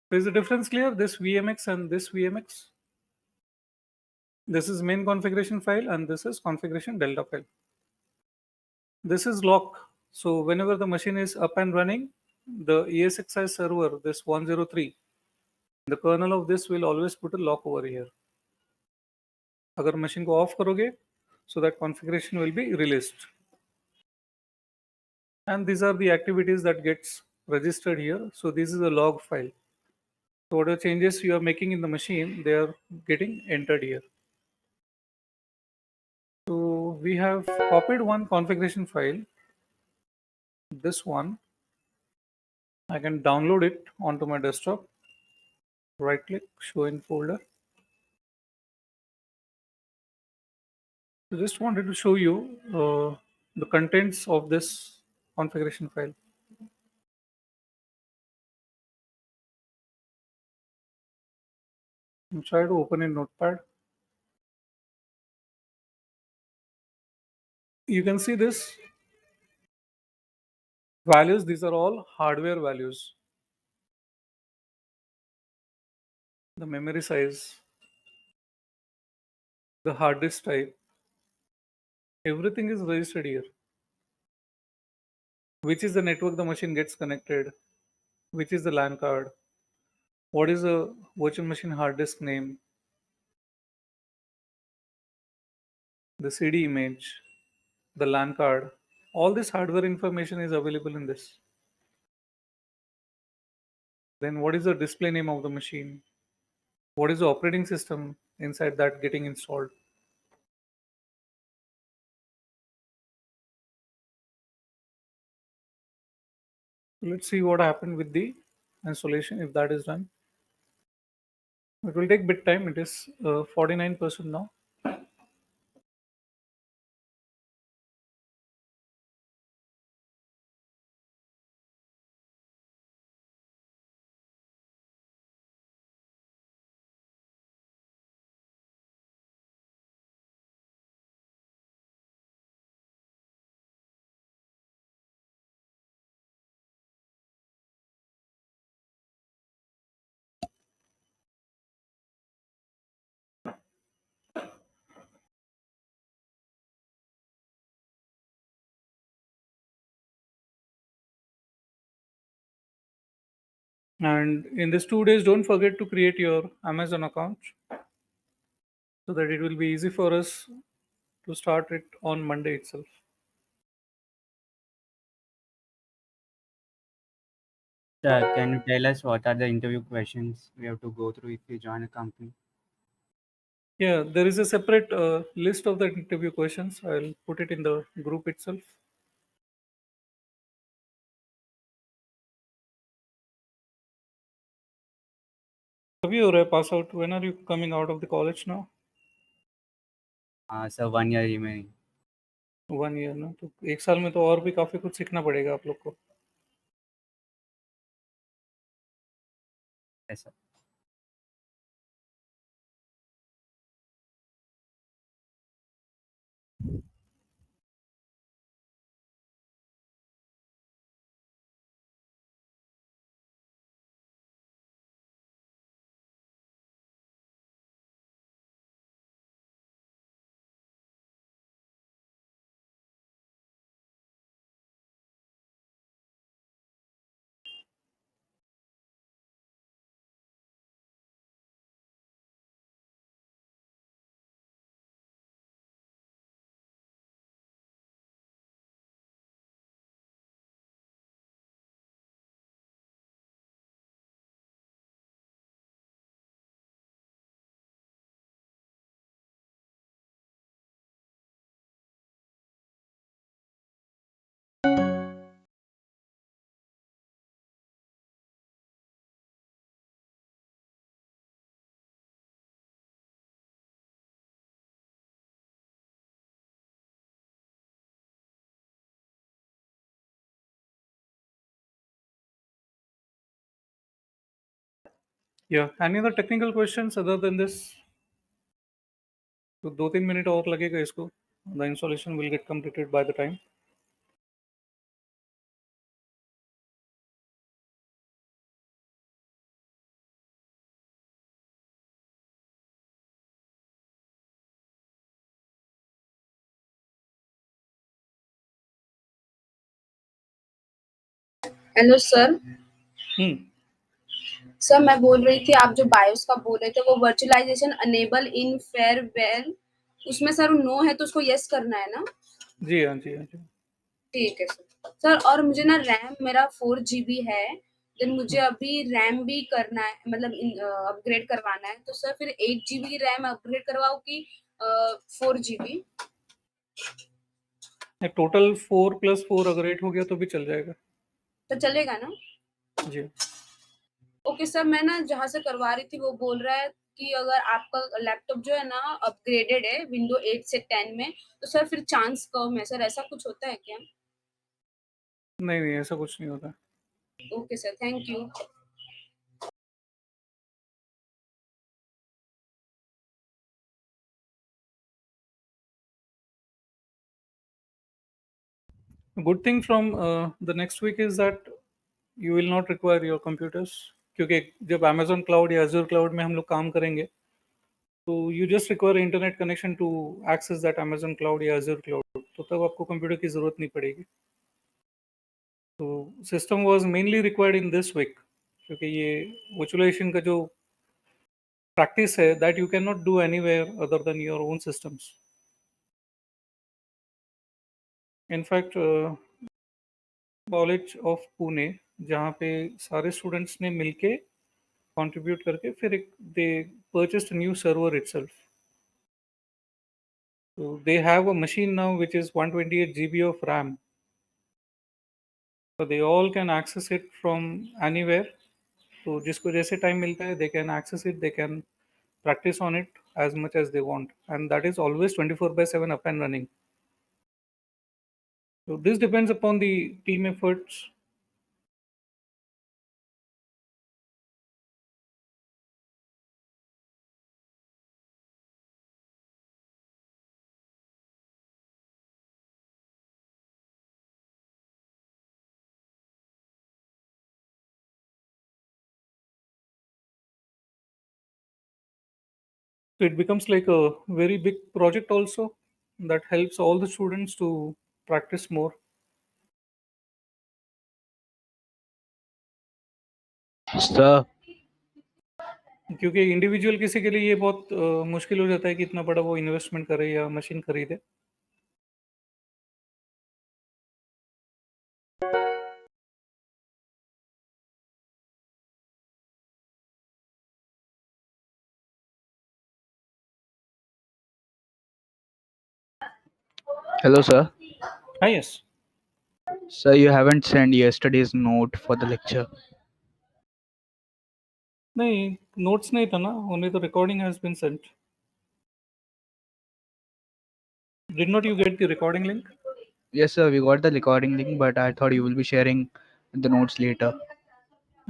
So is the difference clear? This VMX and this VMX. This is main configuration file and this is configuration delta file. This is lock. So whenever the machine is up and running, the ESXi server, this 103, the kernel of this will always put a lock over here. अगर machine को off करोगे, so that configuration will be released. And these are the activities that gets registered here. So this is a log file. So whatever changes you are making in the machine, they are getting entered here. So we have copied one configuration file. This one, I can download it onto my desktop. Right click, show in folder. So just wanted to show you the contents of this configuration file. And try to open in Notepad. You can see this values. These are all hardware values. The memory size, the hard disk type, everything is registered here. Which is the network the machine gets connected? Which is the LAN card? What is the virtual machine hard disk name? The CD image, the LAN card. All this hardware information is available in this. Then what is the display name of the machine? What is the operating system inside that getting installed? Let's see what happened with the installation if that is done. It will take bit time. It is 49% now. And in these 2 days, don't forget to create your Amazon account so that it will be easy for us to start it on Monday itself. Can you tell us what are the interview questions we have to go through if we join a company? Yeah, there is a separate list of the interview questions. I'll put it in the group itself. Have you pass out? When are you coming out of the college now? So 1 year remaining. 1 year ना तो 1 साल में तो और भी काफी कुछ सीखना पड़ेगा आप लोग को. Yes, sir. Yeah. Any other technical questions other than this? तो 2-3 मिनट और लगेगा इसको. The installation will get completed by the time. Hello sir. Sir मैं बोल रही थी आप जो बायोस का बोल रहे थे वो वर्चुअलाइजेशन अनेबल इन फेयरवेल उसमें सर नो है तो उसको यस करना है ना? जी हाँ, जी हाँ, जी. ठीक है सर. सर और मुझे ना रैम मेरा 4 GB है, देन मुझे अभी रैम भी करना है, मतलब अपग्रेड करवाना है, तो सर फिर 8 GB की रैम अपग्रेड करवाओ कि 4 GB? टोटल 4+4 अगर 8 हो गया तो भी चल जाएगा तो चलेगा ना? जी। ओके सर, मैं ना जहाँ से करवा रही थी वो बोल रहा है कि अगर आपका लैपटॉप जो है ना अपग्रेडेड है विंडो 8 से 10 में, तो सर फिर चांस कम है सर, ऐसा कुछ होता है क्या? नहीं नहीं, ऐसा कुछ नहीं होता। Okay sir, thank you. Good thing from the next week is that you will not require your computers, क्योंकि जब अमेजोन क्लाउड या अजूर क्लाउड में हम लोग काम करेंगे तो you just require internet connection to access that Amazon cloud या अजूर क्लाउड, तो तब आपको कंप्यूटर की ज़रूरत नहीं पड़ेगी। तो system was mainly required in this week, क्योंकि ये वर्चुअलाइजेशन का जो practice है that you cannot do anywhere other than your own systems. In fact, college of Pune, जहाँ पे सारे स्टूडेंट्स ने मिलके कंट्रीब्यूट करके फिर एक दे purchased a new server itself. So they have a machine now which is 128 GB of RAM. So they all can access it from anywhere. तो जिसको जैसे टाइम मिलता है they can access it, they can practice on it as much as they want, and that is always 24/7 up and running. So this depends upon the team efforts. So it becomes like a very big project also that helps all the students to practice more. Sir, क्योंकि individual किसी के लिए ये बहुत मुश्किल हो जाता है कि इतना बड़ा वो इन्वेस्टमेंट करे या मशीन खरीदे। hello, sir. हाँ yes. Sir, you haven't sent yesterday's note for the lecture. नहीं, नोट्स नहीं था ना, only the recording has been sent. Did not you get the recording link? Yes, sir, we got the recording link, but I thought you will be sharing the notes later.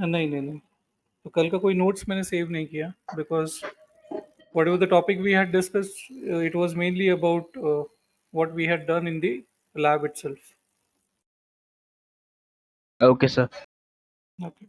नहीं नहीं नहीं, तो कल का कोई नोट्स मैंने save नहीं किया because whatever the topic we had discussed, it was mainly about what we had done in the lab itself. Okay, sir. Okay.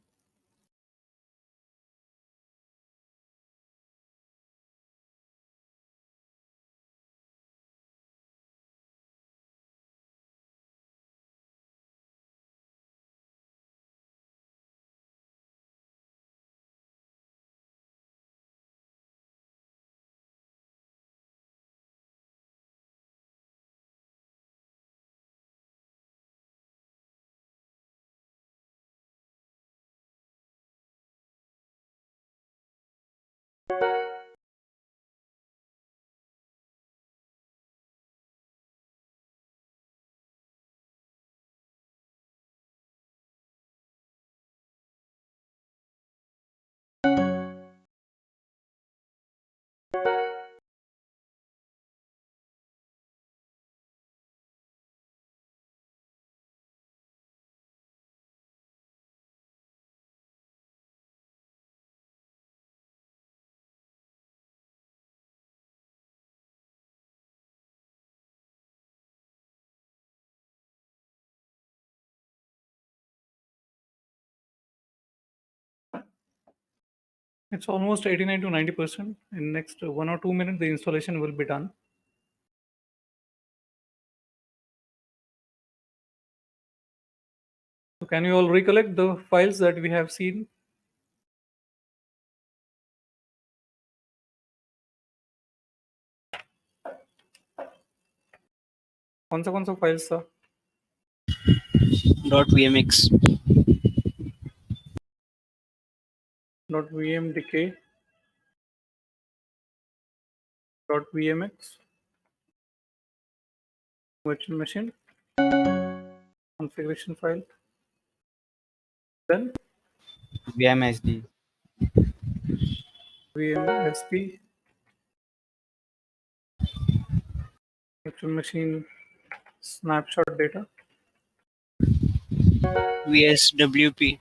It's almost 89 to 90%. In next 1 or 2 minutes, the installation will be done. So can you all recollect the files that we have seen? कौन सा files था? .vmx. .vm decay .vmx virtual machine configuration file, then VMSD. vmsd virtual machine snapshot data. vswp.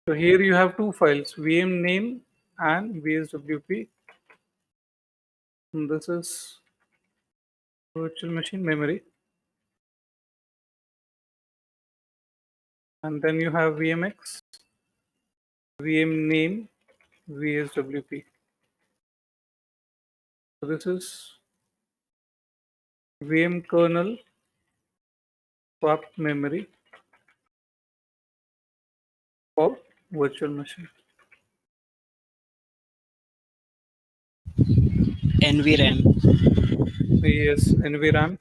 So here you have two files, VM name and VSWP. And this is virtual machine memory. And then you have VMX, VM name, VSWP. So this is VM kernel swapped memory for virtual machine. nvram. Yes, NVRAM.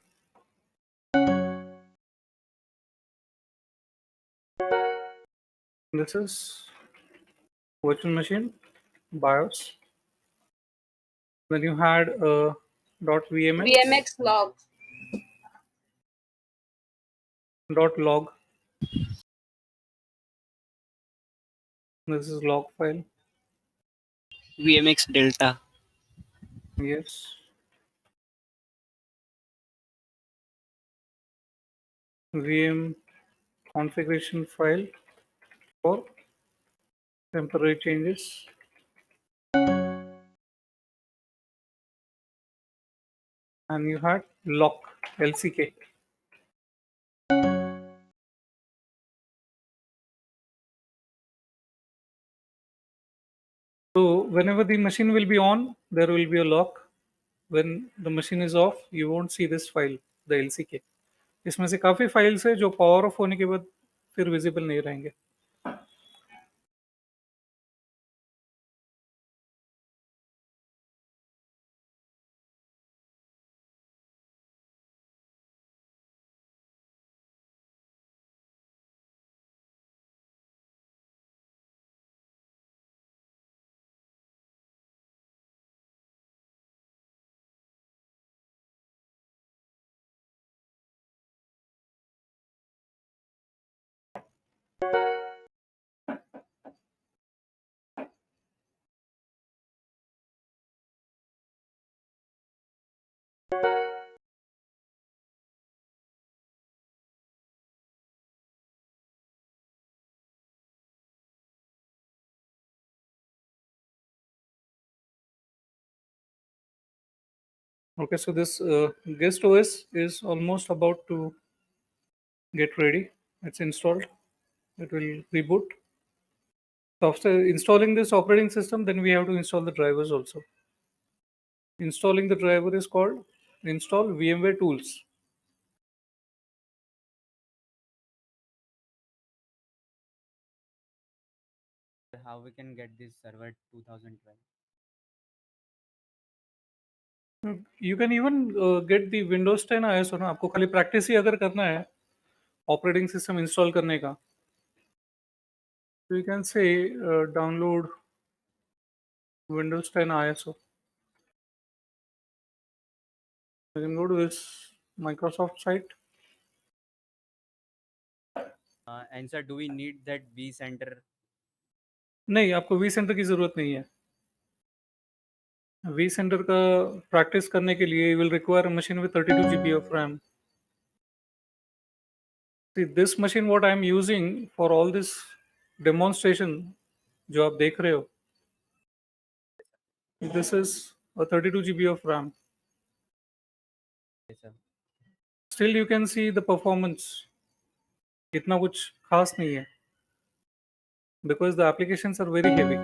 This is virtual machine BIOS. Then you had .vmx, VMX log. .log. This is log file. vmx delta. Yes. VM configuration file for temporary changes. And you had lock LCK. So whenever the machine will be on, there will be a lock. When the machine is off, you won't see this file, the LCK. इसमें से काफी files है जो power of होने के बाद फिर visible नहीं रहेंगे. Okay, so this guest OS is almost about to get ready. It's installed. It will reboot. So after installing this operating system, then we have to install the drivers also. Installing the driver is called install VMware tools. How we can get this server 2012? You can even get the Windows 10 ISO ना. आपको खाली practice ही अगर करना है operating system install करने का, तो you can say download Windows 10 ISO. You can go to this Microsoft site. And sir, do we need that vCenter? नहीं, आपको वी सेंटर की जरूरत नहीं है. वी सेंटर का प्रैक्टिस करने के लिए you will require a machine with 32 GB of RAM. See, this machine what I am using for all this demonstration जो आप देख रहे हो, this is a 32 GB of RAM. Yes, sir. Still you can see the performance इतना कुछ खास नहीं है because the applications are very heavy.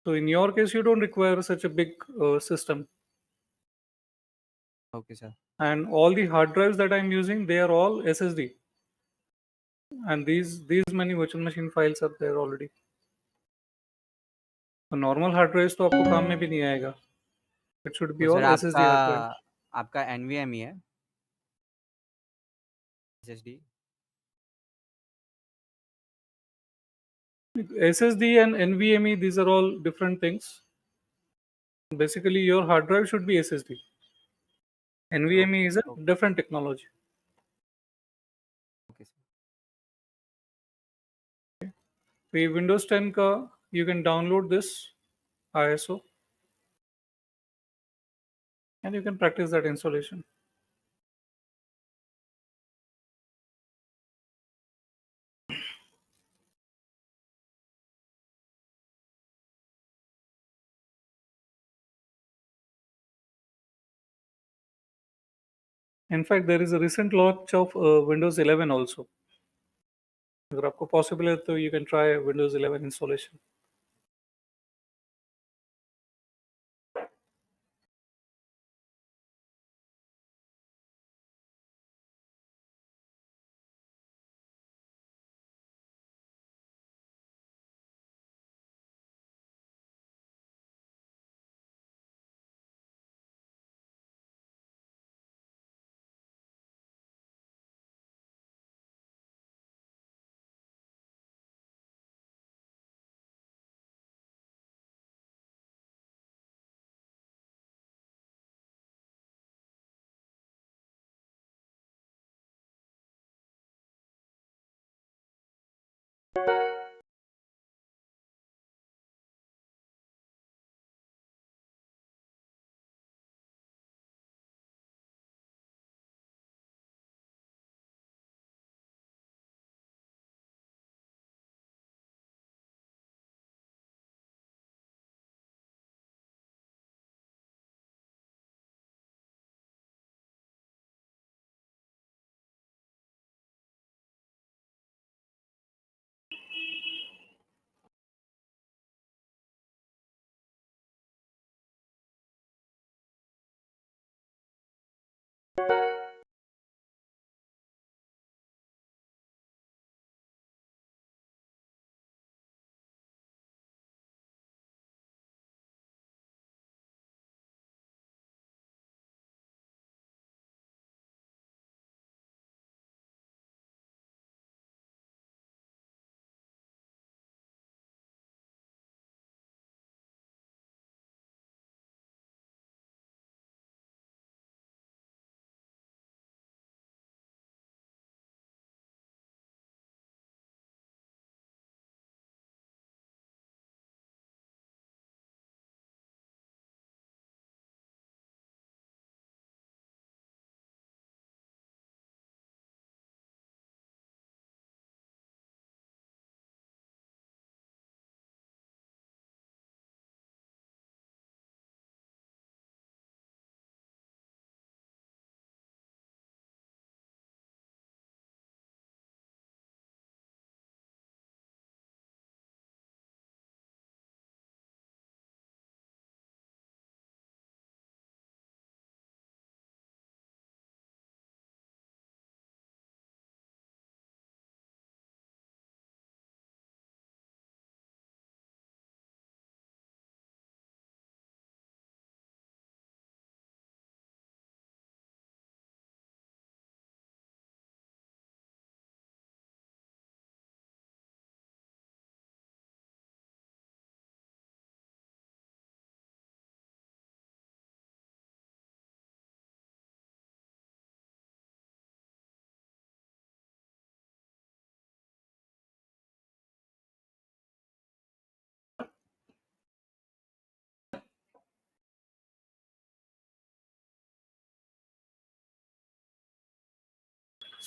So in your case you don't require such a big system, Okay, sir. and all the hard drives that I'm using, they are all SSD, and these many virtual machine files are there already. So normal hard drives तो आपको काम में भी नहीं आएगा. It should be तो sir all SSD hard drive. आपका NVMe है SSD? SSD and NVMe, these are all different things. Basically, your hard drive should be SSD. NVMe is a Okay. different technology. Okay, sir. तो Windows 10 का you can download this ISO and you can practice that installation. In fact, there is a recent launch of Windows 11 also. अगर आपको possible है तो you can try Windows 11 installation.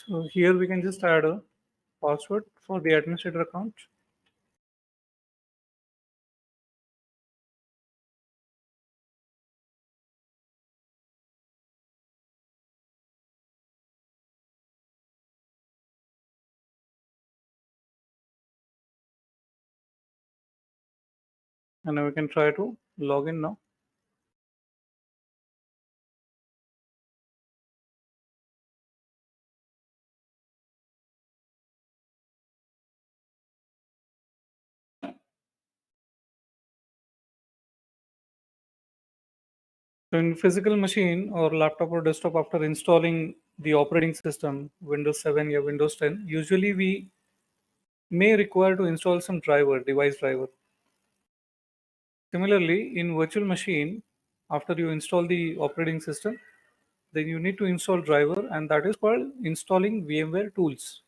So here we can just add a password for the administrator account. And now we can try to log in now. So in physical machine or laptop or desktop, after installing the operating system, Windows 7 or Windows 10, usually we may require to install some driver, device driver. Similarly, in virtual machine, after you install the operating system, then you need to install driver, and that is called installing VMware tools.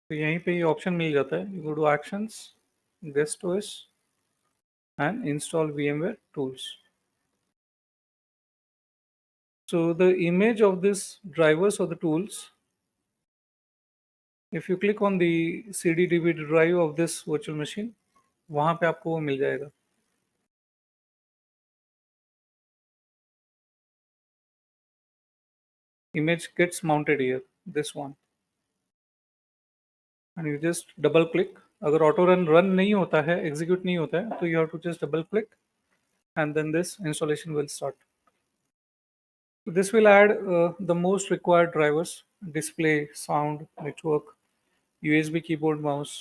तो यहीं पे ये option मिल जाता है. You go to actions, guest OS, and install VMware tools. So the image of this drivers or the tools, if you click on the CD DVD drive of this virtual machine, वहाँ पे आपको वो मिल जाएगा. Image gets mounted here, this one, and you just double click. अगर auto run नहीं होता है, execute नहीं होता है, तो you have to just double click, and then this installation will start. So this will add the most required drivers: display, sound, network, USB keyboard, mouse.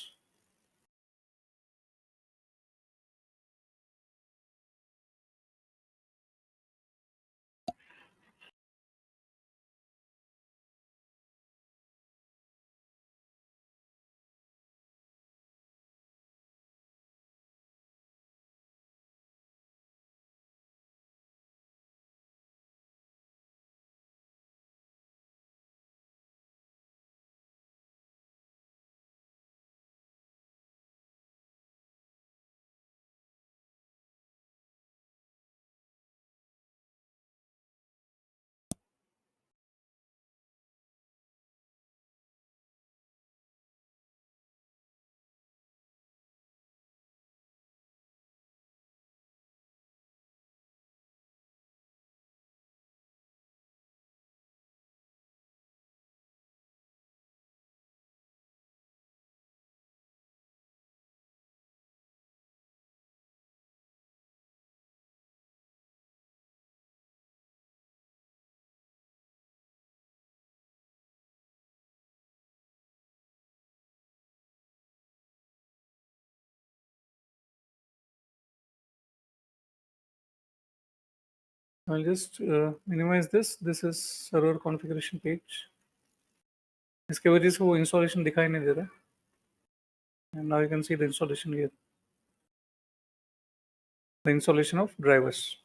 I'll just minimize this. This is server configuration page. इसके वजह से वो installation दिखाई नहीं दे रहा. And now you can see the installation here. The installation of drivers.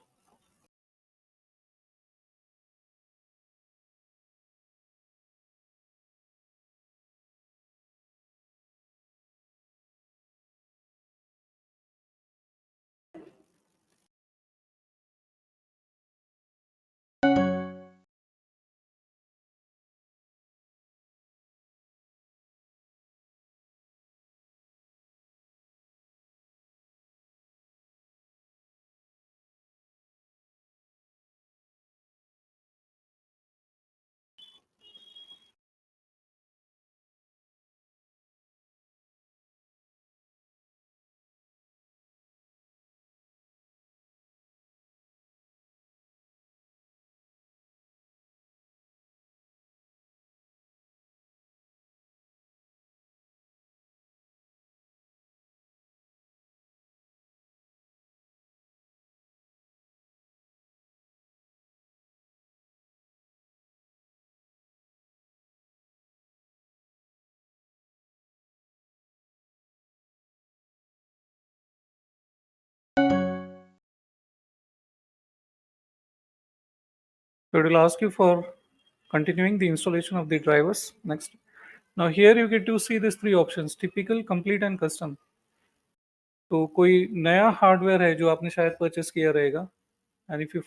So it will ask you for continuing the installation of the drivers. Next. Now here you get to see these three options: typical, complete, and custom. तो कोई नया hardware है जो आपने शायद purchase किया रहेगा, and if you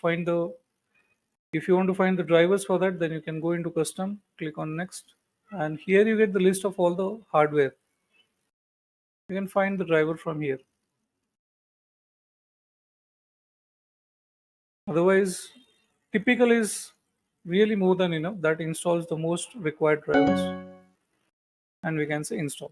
want to find the drivers for that, then you can go into custom, click on next, and here you get the list of all the hardware. You can find the driver from here. Otherwise, typical is really more than enough. That installs the most required drivers, and we can say install.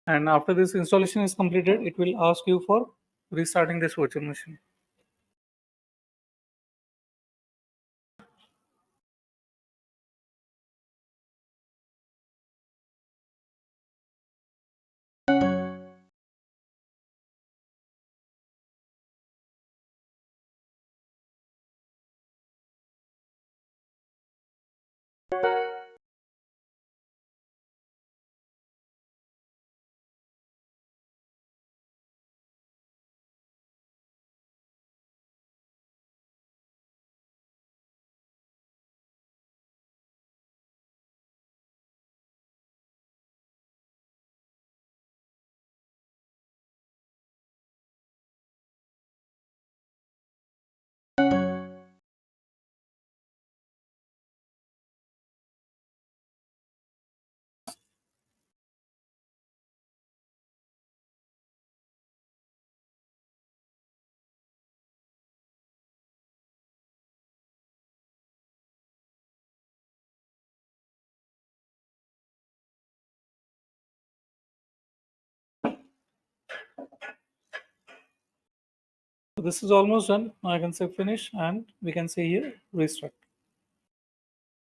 And after this installation is completed, it will ask you for restarting this virtual machine. So this is almost done. Now I can say finish, and we can say here restart.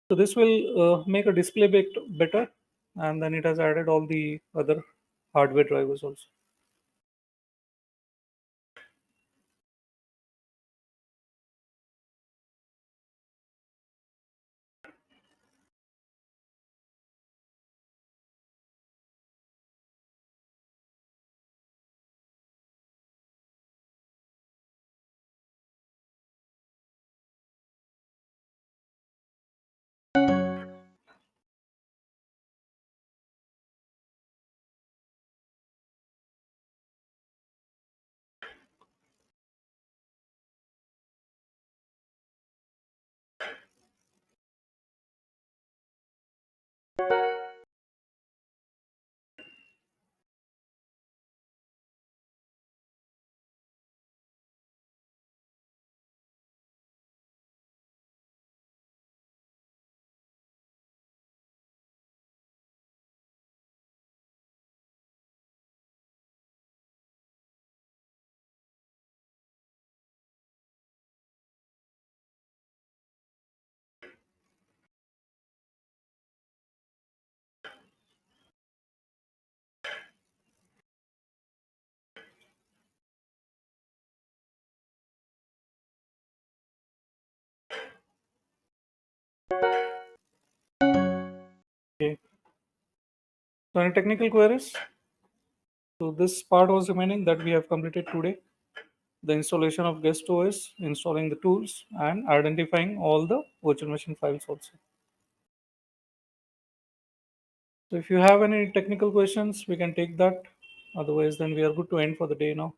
So this will make a display bit better, and then it has added all the other hardware drivers also. Okay. So any technical queries? So this part was remaining that we have completed today. The installation of guest OS, installing the tools, and identifying all the virtual machine files also. So if you have any technical questions, we can take that. Otherwise, then we are good to end for the day now.